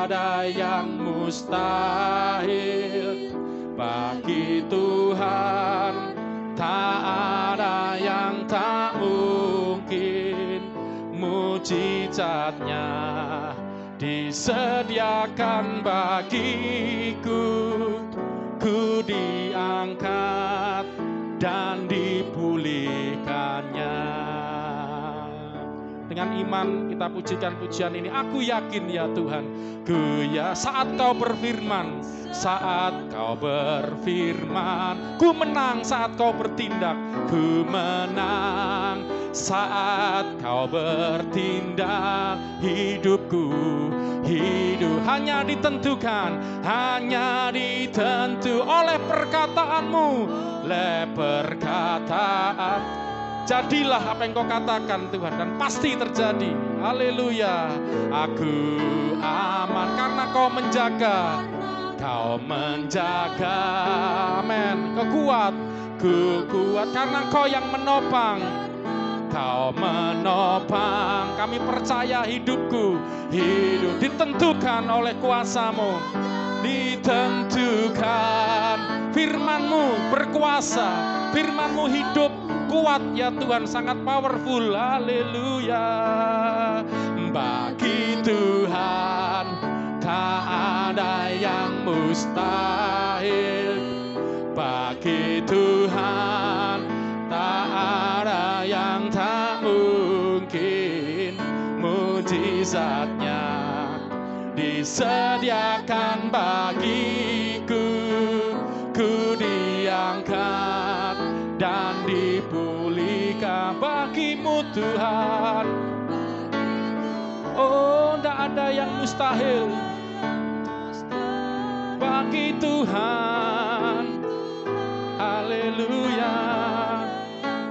Speaker 1: ada yang mustahil. Bagi Tuhan tak ada yang tak mungkin. Mujizat mujizatnya disediakan bagiku. Ku diangkat dan dipulihkannya. Dengan iman kita pujikan pujian ini. Aku yakin ya Tuhan, ku ya saat kau berfirman, ku menang saat kau bertindak, ku menang saat kau bertindak. Hidupku hanya ditentukan oleh perkataanmu, jadilah apa yang kau katakan Tuhan, dan pasti terjadi. Haleluya. Aku aman karena kau menjaga. Amin. Ku kuat karena kau yang menopang. Kau menopang. Kami percaya hidup ditentukan oleh kuasa-Mu. Ditentukan. Firman-Mu berkuasa, Firman-Mu hidup, kuat ya Tuhan, sangat powerful. Haleluya. Bagi Tuhan tak ada yang mustahil. Bagi Tuhan tak ada yang tak mungkin. Mujizatnya disediakan bagiku. Ku diangkat dan dipulihkan bagimu Tuhan. Oh, tidak ada yang mustahil bagi Tuhan. Haleluya.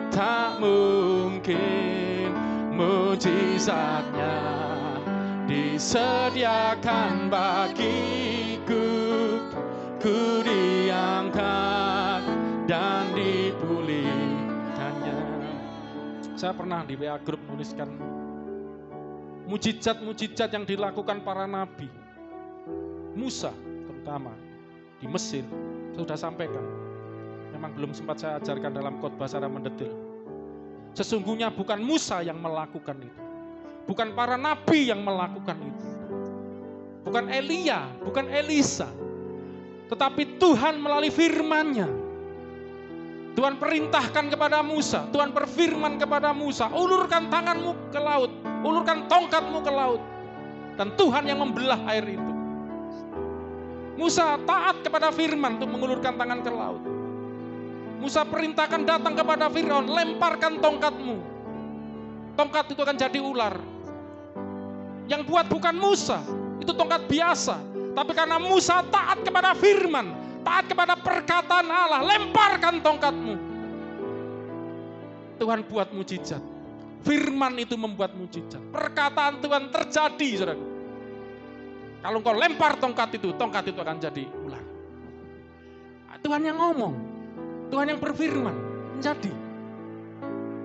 Speaker 1: Tak mungkin. Mujizatnya disediakan bagiku. Ku diangkat dan dipulihkannya. Saya pernah di WA Group menuliskan mujizat-mujizat yang dilakukan para nabi. Musa terutama di Mesir, saya sudah sampaikan. Memang belum sempat saya ajarkan dalam khotbah secara mendetil. Sesungguhnya bukan Musa yang melakukan itu. Bukan para nabi yang melakukan itu. Bukan Elia, bukan Elisa. Tetapi Tuhan melalui firman-Nya. Tuhan perintahkan kepada Musa, Tuhan berfirman kepada Musa, ulurkan tanganmu ke laut, ulurkan tongkatmu ke laut. Dan Tuhan yang membelah air itu. Musa taat kepada firman untuk mengulurkan tangan ke laut. Musa perintahkan datang kepada Firaun, lemparkan tongkatmu. Tongkat itu akan jadi ular. Yang buat bukan Musa, itu tongkat biasa. Tapi karena Musa taat kepada firman, taat kepada perkataan Allah, lemparkan tongkatmu. Tuhan buat mujizat. Firman itu membuat mujizat. Perkataan Tuhan terjadi, saudara. Kalau engkau lempar tongkat itu akan jadi ular. Tuhan yang ngomong, Tuhan yang berfirman, menjadi.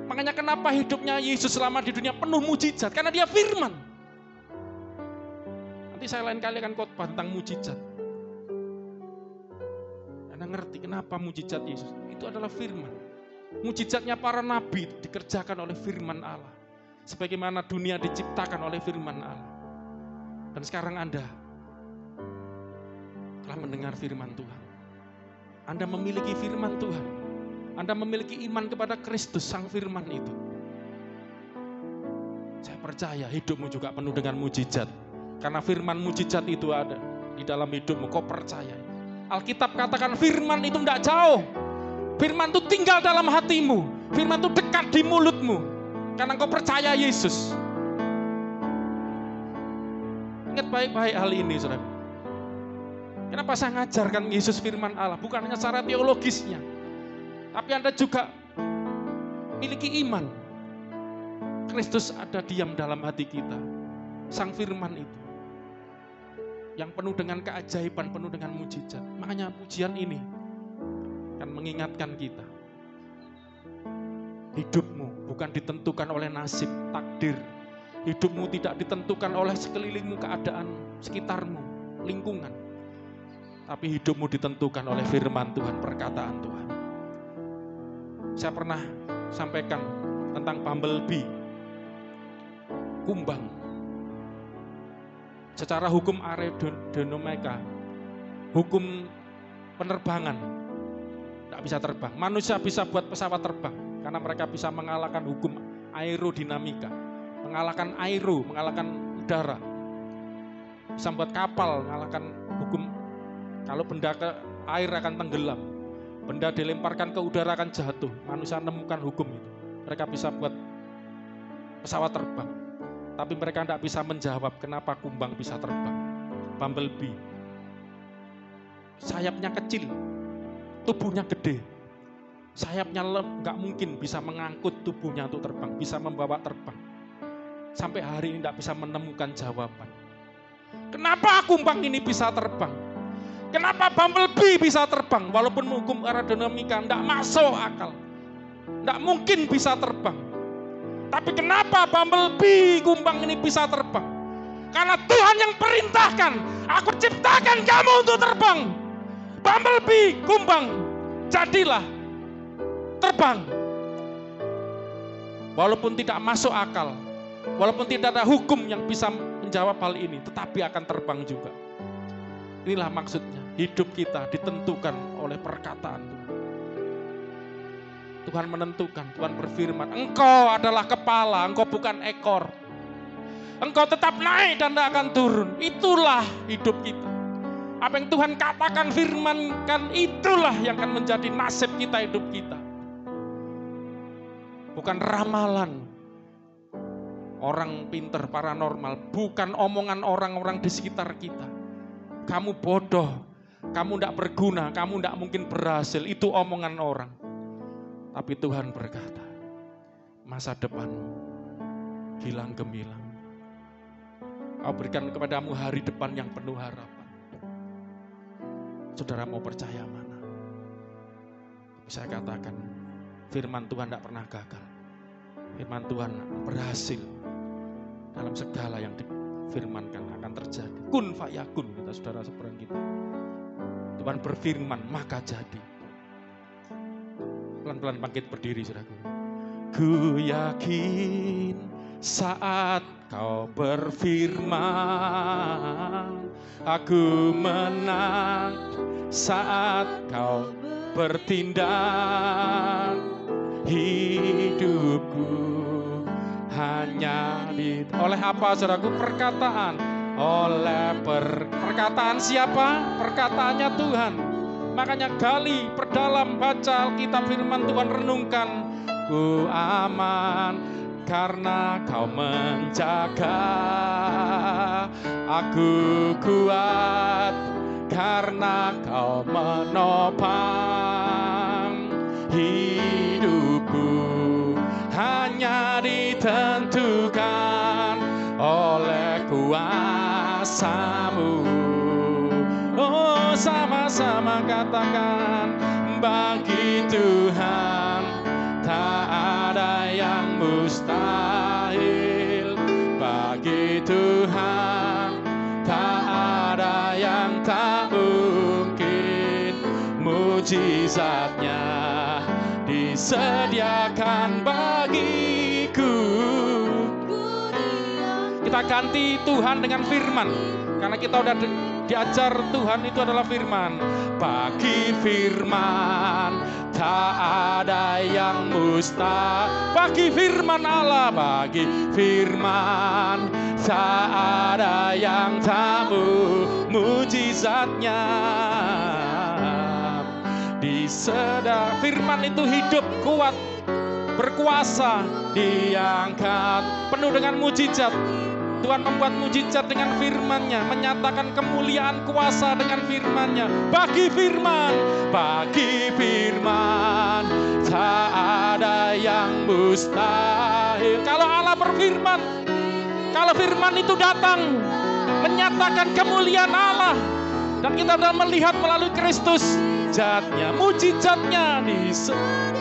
Speaker 1: Makanya kenapa hidupnya Yesus selama di dunia penuh mujizat, karena dia firman. Nanti saya lain kali akan khotbah tentang mujizat. Anda ngerti kenapa mujizat Yesus? Itu adalah firman. Mujizatnya para nabi dikerjakan oleh firman Allah. Sebagaimana dunia diciptakan oleh firman Allah. Dan sekarang Anda telah mendengar firman Tuhan. Anda memiliki firman Tuhan. Anda memiliki iman kepada Kristus, sang firman itu. Saya percaya hidupmu juga penuh dengan mujizat. Karena firman mujizat itu ada di dalam hidupmu, kau percaya. Alkitab katakan firman itu tidak jauh. Firman itu tinggal dalam hatimu. Firman itu dekat di mulutmu. Karena kau percaya Yesus. Ingat baik-baik hal ini, saudara. Kenapa saya ngajarkan Yesus firman Allah? Bukan hanya secara teologisnya. Tapi Anda juga miliki iman. Kristus ada diam dalam hati kita. Sang firman itu. Yang penuh dengan keajaiban, penuh dengan mujizat. Makanya pujian ini akan mengingatkan kita. Hidupmu bukan ditentukan oleh nasib, takdir. Hidupmu tidak ditentukan oleh sekelilingmu, keadaan sekitarmu, lingkungan. Tapi hidupmu ditentukan oleh firman Tuhan, perkataan Tuhan. Saya pernah sampaikan tentang bumblebee, kumbang. secara hukum aerodinamika, hukum penerbangan, tidak bisa terbang. Manusia bisa buat pesawat terbang karena mereka bisa mengalahkan hukum aerodinamika, mengalahkan mengalahkan udara. Bisa membuat kapal, mengalahkan hukum kalau benda ke air akan tenggelam, benda dilemparkan ke udara akan jatuh. Manusia menemukan hukum itu. Mereka bisa buat pesawat terbang. Tapi mereka tidak bisa menjawab kenapa kumbang bisa terbang. Bumblebee. Sayapnya kecil, tubuhnya gede. Sayapnya nggak mungkin bisa mengangkut tubuhnya untuk terbang, bisa membawa terbang. Sampai hari ini tidak bisa menemukan jawaban. Kenapa kumbang ini bisa terbang? Kenapa bumblebee bisa terbang? Walaupun hukum aerodinamika tidak masuk akal. Tidak mungkin bisa terbang. Tapi kenapa bumblebee kumbang ini bisa terbang? Karena Tuhan yang perintahkan, aku ciptakan kamu untuk terbang. Bumblebee kumbang, jadilah terbang. Walaupun tidak masuk akal, walaupun tidak ada hukum yang bisa menjawab hal ini, tetapi akan terbang juga. Inilah maksudnya, hidup kita ditentukan oleh perkataan Tuhan. Tuhan menentukan, Tuhan berfirman, engkau adalah kepala, engkau bukan ekor. Engkau tetap naik dan tidak akan turun. Itulah hidup kita. Apa yang Tuhan katakan, firmankan, itulah yang akan menjadi nasib kita, hidup kita. Bukan ramalan orang pinter, paranormal. Bukan omongan orang-orang di sekitar kita. Kamu bodoh, kamu tidak berguna, kamu tidak mungkin berhasil. Itu omongan orang. Tapi Tuhan berkata, masa depanmu hilang gemilang. Kau berikan kepadamu hari depan yang penuh harapan. Saudara mau percaya mana? Saya katakan, firman Tuhan tidak pernah gagal. Firman Tuhan berhasil dalam segala yang difirmankan akan terjadi. Kun fayakun, kita saudara seberang kita. Tuhan berfirman, maka jadi. Pelan-pelan bangkit berdiri, saudaraku. Ku yakin saat kau berfirman, aku menang. Saat kau bertindak, hidupku hanya oleh apa, saudaraku? Perkataan. Oleh perkataan siapa? Perkataannya Tuhan. Makanya gali, perdalam, baca Alkitab, firman Tuhan, renungkan. Ku aman karena kau menjaga. Aku kuat karena kau menopang. Hidupku hanya ditentukan oleh kuasa-Mu. Oh, sama-sama katakan, bagi Tuhan tak ada yang mustahil. Bagi Tuhan tak ada yang tak mungkin. Mujizatnya disediakan bagiku. Kita ganti Tuhan dengan firman, karena kita udah diajar Tuhan itu adalah firman. Bagi firman tak ada yang mustahil. Bagi firman Allah, bagi firman tak ada yang tak mujizatnya disediakan. Firman itu hidup, kuat, berkuasa, diangkat, penuh dengan mujizat. Tuhan membuat mujizat dengan firman-Nya, menyatakan kemuliaan kuasa dengan firman-Nya. Bagi firman tak ada yang mustahil. Kalau Allah berfirman, kalau firman itu datang menyatakan kemuliaan Allah, dan kita sudah melihat melalui Kristus, mujizatnya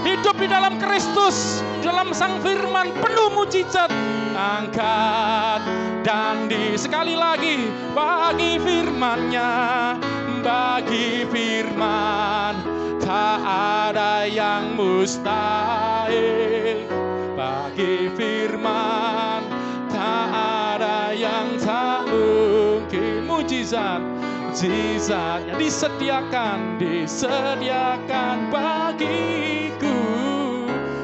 Speaker 1: hidup di dalam Kristus, dalam Sang Firman, penuh mujizat. Angkat dan sekali lagi, bagi firman-Nya, bagi firman tak ada yang mustahil. Bagi firman tak ada yang tak mungkin. mujizat, mujizatnya disediakan bagiku.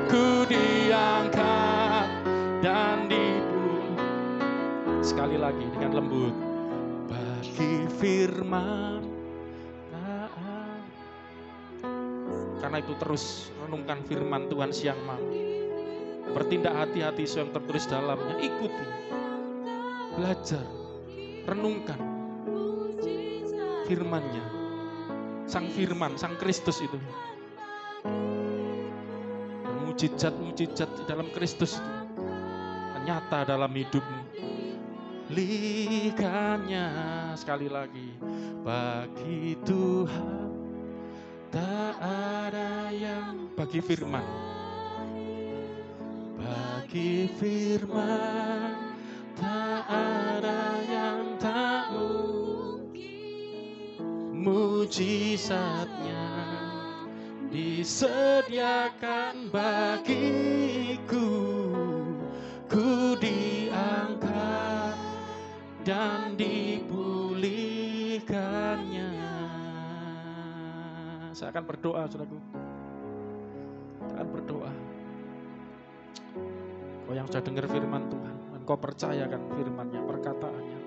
Speaker 1: Ku diangkat dan sekali lagi dengan lembut. Bagi firman, karena itu terus renungkan firman Tuhan siang malam. Bertindak hati-hati yang tertulis dalamnya. Ikuti, belajar, renungkan firman-Nya. Sang firman, Sang Kristus itu. Mujizat-mujizat di dalam Kristus itu nyata dalam hidupmu. Likannya sekali lagi. Bagi Tuhan tak ada yang, bagi firman, bagi firman tak ada yang tak mungkin. Mujizatnya disediakan bagiku. Ku diangkat dan dipulihkannya. Saya akan berdoa, saudaraku. Saya akan berdoa. Kau yang sudah dengar firman Tuhan, dan kau percayakan firman-Nya, perkataannya,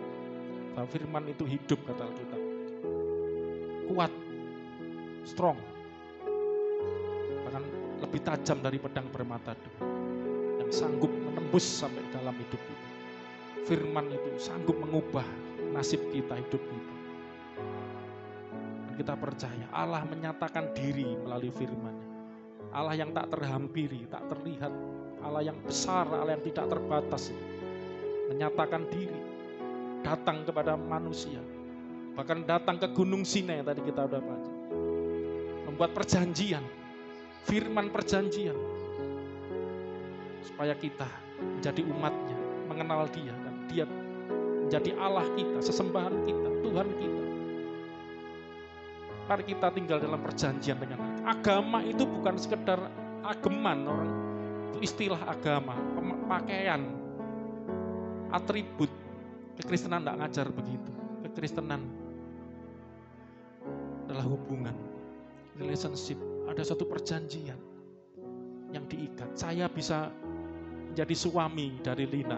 Speaker 1: bahwa firman itu hidup, kata Alkitab. Kuat, strong, bahkan lebih tajam dari pedang bermata dua, yang sanggup menembus sampai dalam hidup kita. Firman itu sanggup mengubah nasib kita, hidup kita. Dan kita percaya Allah menyatakan diri melalui firman-Nya. Allah yang tak terhampiri, tak terlihat, Allah yang besar, Allah yang tidak terbatas, menyatakan diri, datang kepada manusia, bahkan datang ke Gunung Sinai tadi kita udah baca, membuat perjanjian, firman perjanjian, supaya kita menjadi umat-Nya, mengenal Dia, dan Dia menjadi Allah kita, sesembahan kita, Tuhan kita. Mari kita tinggal dalam perjanjian dengan Allah. Agama itu bukan sekedar ageman, orang itu istilah agama, pakaian, atribut. Kekristenan tidak ngajar begitu. Kekristenan adalah hubungan, relationship. Ada satu perjanjian yang diikat. Saya bisa menjadi suami dari Lina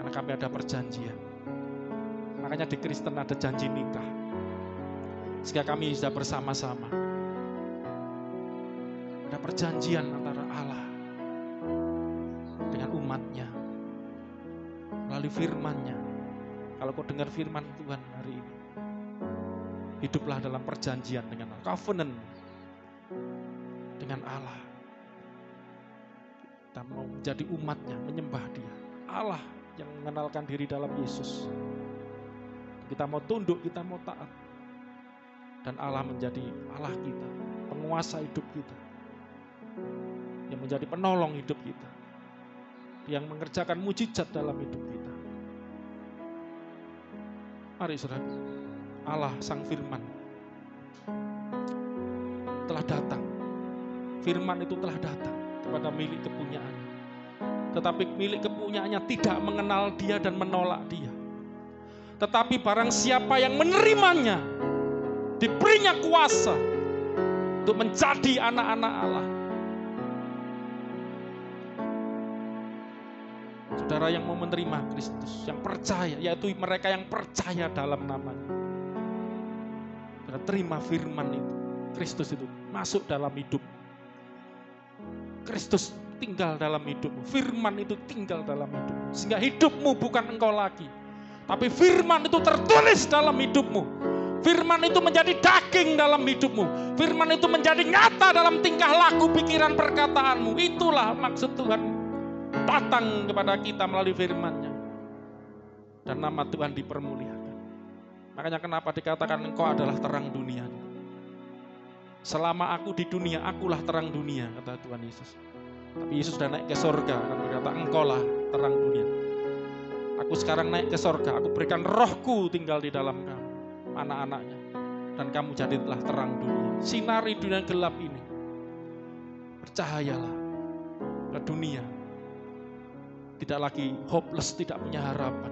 Speaker 1: karena kami ada perjanjian. Makanya di Kristen ada janji nikah, sehingga kami bisa bersama-sama. Ada perjanjian antara Allah dengan umat-Nya melalui firman-Nya. Kalau kau dengar firman Tuhan hari ini, hiduplah dalam perjanjian dengan Allah, covenant dengan Allah. Kita mau menjadi umat-Nya, menyembah Dia, Allah yang mengenalkan diri dalam Yesus. Kita mau tunduk, kita mau taat, dan Allah menjadi Allah kita, penguasa hidup kita, yang menjadi penolong hidup kita, yang mengerjakan mujizat dalam hidup kita. Mari saudara, Allah Sang Firman telah datang. Firman itu telah datang kepada milik kepunyaannya. Tetapi milik kepunyaannya tidak mengenal Dia dan menolak Dia. Tetapi barang siapa yang menerimanya, diberinya kuasa untuk menjadi anak-anak Allah. Saudara yang mau menerima Kristus, yang percaya, yaitu mereka yang percaya dalam nama-Nya. Saudara terima firman itu, Kristus itu masuk dalam hidup. Kristus tinggal dalam hidupmu, firman itu tinggal dalam hidupmu. Sehingga hidupmu bukan engkau lagi, tapi firman itu tertulis dalam hidupmu. Firman itu menjadi daging dalam hidupmu. Firman itu menjadi nyata dalam tingkah laku, pikiran, perkataanmu. Itulah maksud Tuhan datang kepada kita melalui firman-Nya. Dan nama Tuhan dipermuliakan. Makanya kenapa dikatakan engkau adalah terang dunia. Selama aku di dunia, akulah terang dunia, kata Tuhan Yesus. Tapi Yesus sudah naik ke sorga, dan berkata engkaulah terang dunia. Aku sekarang naik ke sorga, aku berikan rohku tinggal di dalam kamu, anak-anaknya, dan kamu jadilah terang dunia. Sinari dunia gelap ini. Bercahayalah ke dunia. Tidak lagi hopeless, tidak punya harapan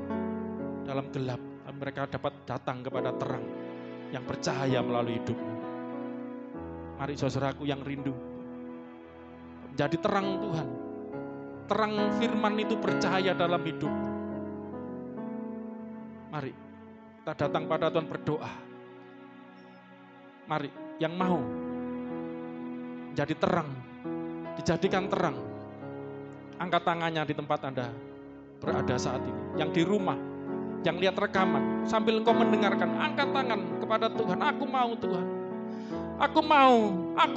Speaker 1: dalam gelap, mereka dapat datang kepada terang yang bercahaya melalui hidupmu. Mari saudaraku yang rindu menjadi terang Tuhan. Terang firman itu bercahaya dalam hidupmu. Mari kita datang pada Tuhan berdoa. Mari yang mau menjadi terang, dijadikan terang, angkat tangannya di tempat Anda berada saat ini. Yang di rumah, yang lihat rekaman, sambil engkau mendengarkan, angkat tangan kepada Tuhan. Aku mau Tuhan, aku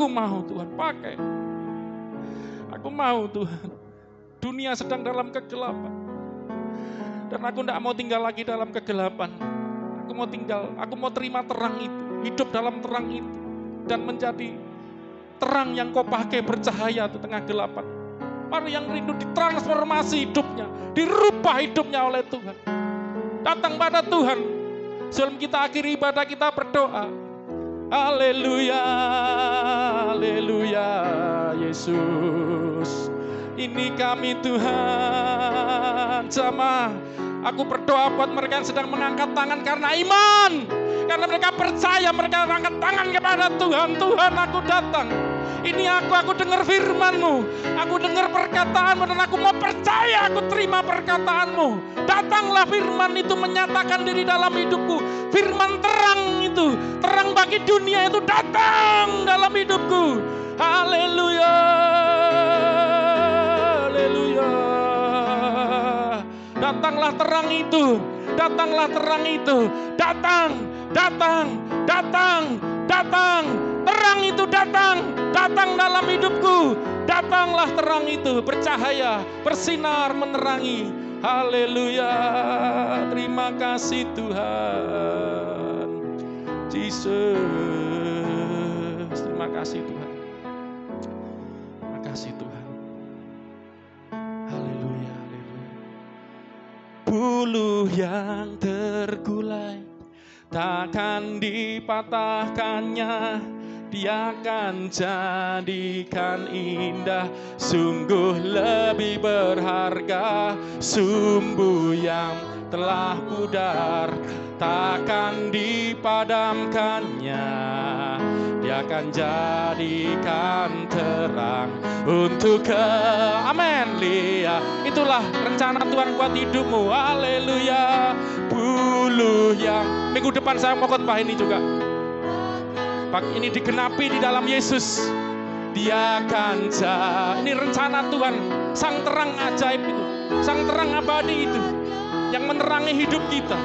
Speaker 1: mau Tuhan, pakai. Aku mau Tuhan. Dunia sedang dalam kegelapan, dan aku tidak mau tinggal lagi dalam kegelapan. Aku mau terima terang itu, hidup dalam terang itu, dan menjadi terang yang kau pakai bercahaya di tengah gelapan. Mari yang rindu ditransformasi hidupnya, dirubah hidupnya oleh Tuhan. Datang pada Tuhan. Sebelum kita akhiri ibadah, kita berdoa. Haleluya, haleluya, Yesus. Ini kami Tuhan. Jamaah, aku berdoa buat mereka yang sedang mengangkat tangan karena iman. Karena mereka percaya, mereka angkat tangan kepada Tuhan. Tuhan, aku datang. Ini aku dengar firman-Mu. Aku dengar perkataan-Mu dan aku mau percaya, aku terima perkataan-Mu. Datanglah firman itu menyatakan diri dalam hidupku. Firman terang itu, terang bagi dunia itu datang dalam hidupku. Haleluya. Haleluya. Datanglah terang itu. Datanglah terang itu. Datang. Terang itu datang dalam hidupku. Datanglah terang itu, bercahaya, bersinar, menerangi. Haleluya. Terima kasih Tuhan. Yesus. Terima kasih Tuhan. Terima kasih Tuhan. Haleluya, haleluya. Bulu yang tergulai takkan dipatahkannya, Dia akan jadikan indah. Sungguh lebih berharga sumbu yang telah pudar, takkan dipadamkannya. Dia akan jadikan terang untuk amin. Lihat, itulah rencana Tuhan buat hidupmu. Haleluya. Bulu yang minggu depan saya mau khotbah ini juga. Ini digenapi di dalam Yesus. Dia akan ini rencana Tuhan, sang terang ajaib itu, sang terang abadi itu, yang menerangi hidup kita,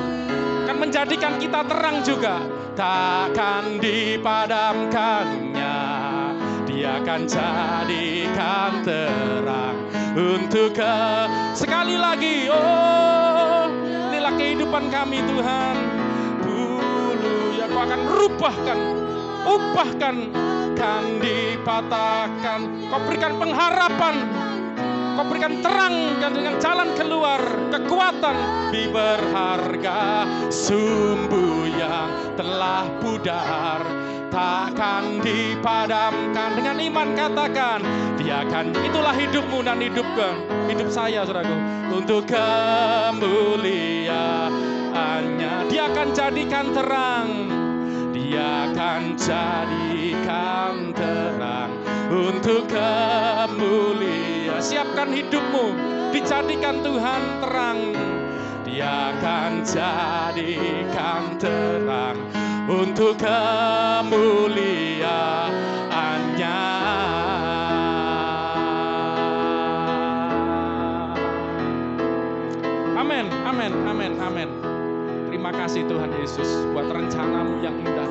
Speaker 1: akan menjadikan kita terang juga. Takkan dipadamkannya, Dia akan jadikan terang untuk sekali lagi. Oh, inilah kehidupan kami Tuhan. Dulu ya Kau akan ubahkan, kan dipatahkan. Kau berikan pengharapan, Kau berikan terang dan dengan jalan keluar, kekuatan. Berharga sumbu yang telah pudar, takkan dipadamkan. Dengan iman katakan, Dia akan, itulah hidupmu dan hidup saya saudaraku, untuk kemuliaannya. Dia akan jadikan terang. Dia akan jadikan terang untuk kemuliaan. Siapkan hidupmu, dijadikan Tuhan terang. Dia akan jadikan terang untuk kemuliaannya. Amin, amin, amin, amin. Terima kasih Tuhan Yesus buat rencana-Mu yang indah.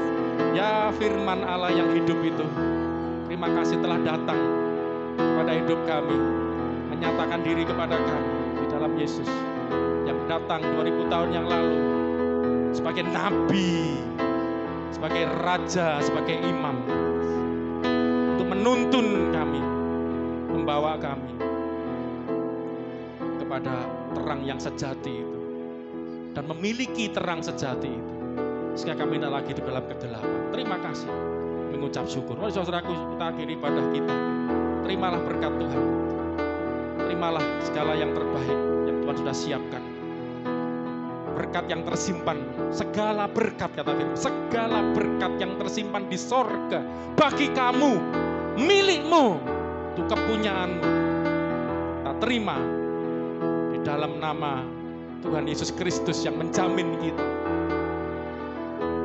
Speaker 1: Ya firman Allah yang hidup itu, terima kasih telah datang kepada hidup kami, menyatakan diri kepada kami di dalam Yesus yang datang 2000 tahun yang lalu sebagai nabi, sebagai raja, sebagai imam, untuk menuntun kami, membawa kami kepada terang yang sejati itu, dan memiliki terang sejati itu, sehingga kami tidak lagi di dalam kegelapan. Terima kasih, mengucap syukur. Mari saudaraku, kita akhiri ibadah kita. Terimalah berkat Tuhan, terimalah segala yang terbaik yang Tuhan sudah siapkan. berkat yang tersimpan, segala berkat kata firman, segala berkat yang tersimpan di sorga bagi kamu, milikmu, itu kepunyaanmu. Kita terima di dalam nama Tuhan Yesus Kristus yang menjamin kita.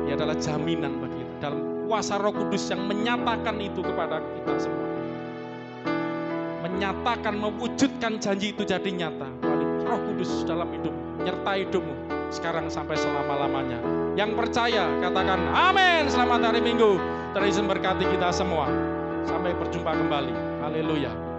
Speaker 1: Dia adalah jaminan bagi kita, dalam kuasa Roh Kudus yang menyatakan itu kepada kita semua, menyatakan, mewujudkan janji itu jadi nyata melalui Roh Kudus dalam hidup, menyertai hidupmu sekarang sampai selama-lamanya. Yang percaya katakan amin. Selamat hari Minggu. Tuhan Yesus memberkati kita semua. Sampai berjumpa kembali. Haleluya.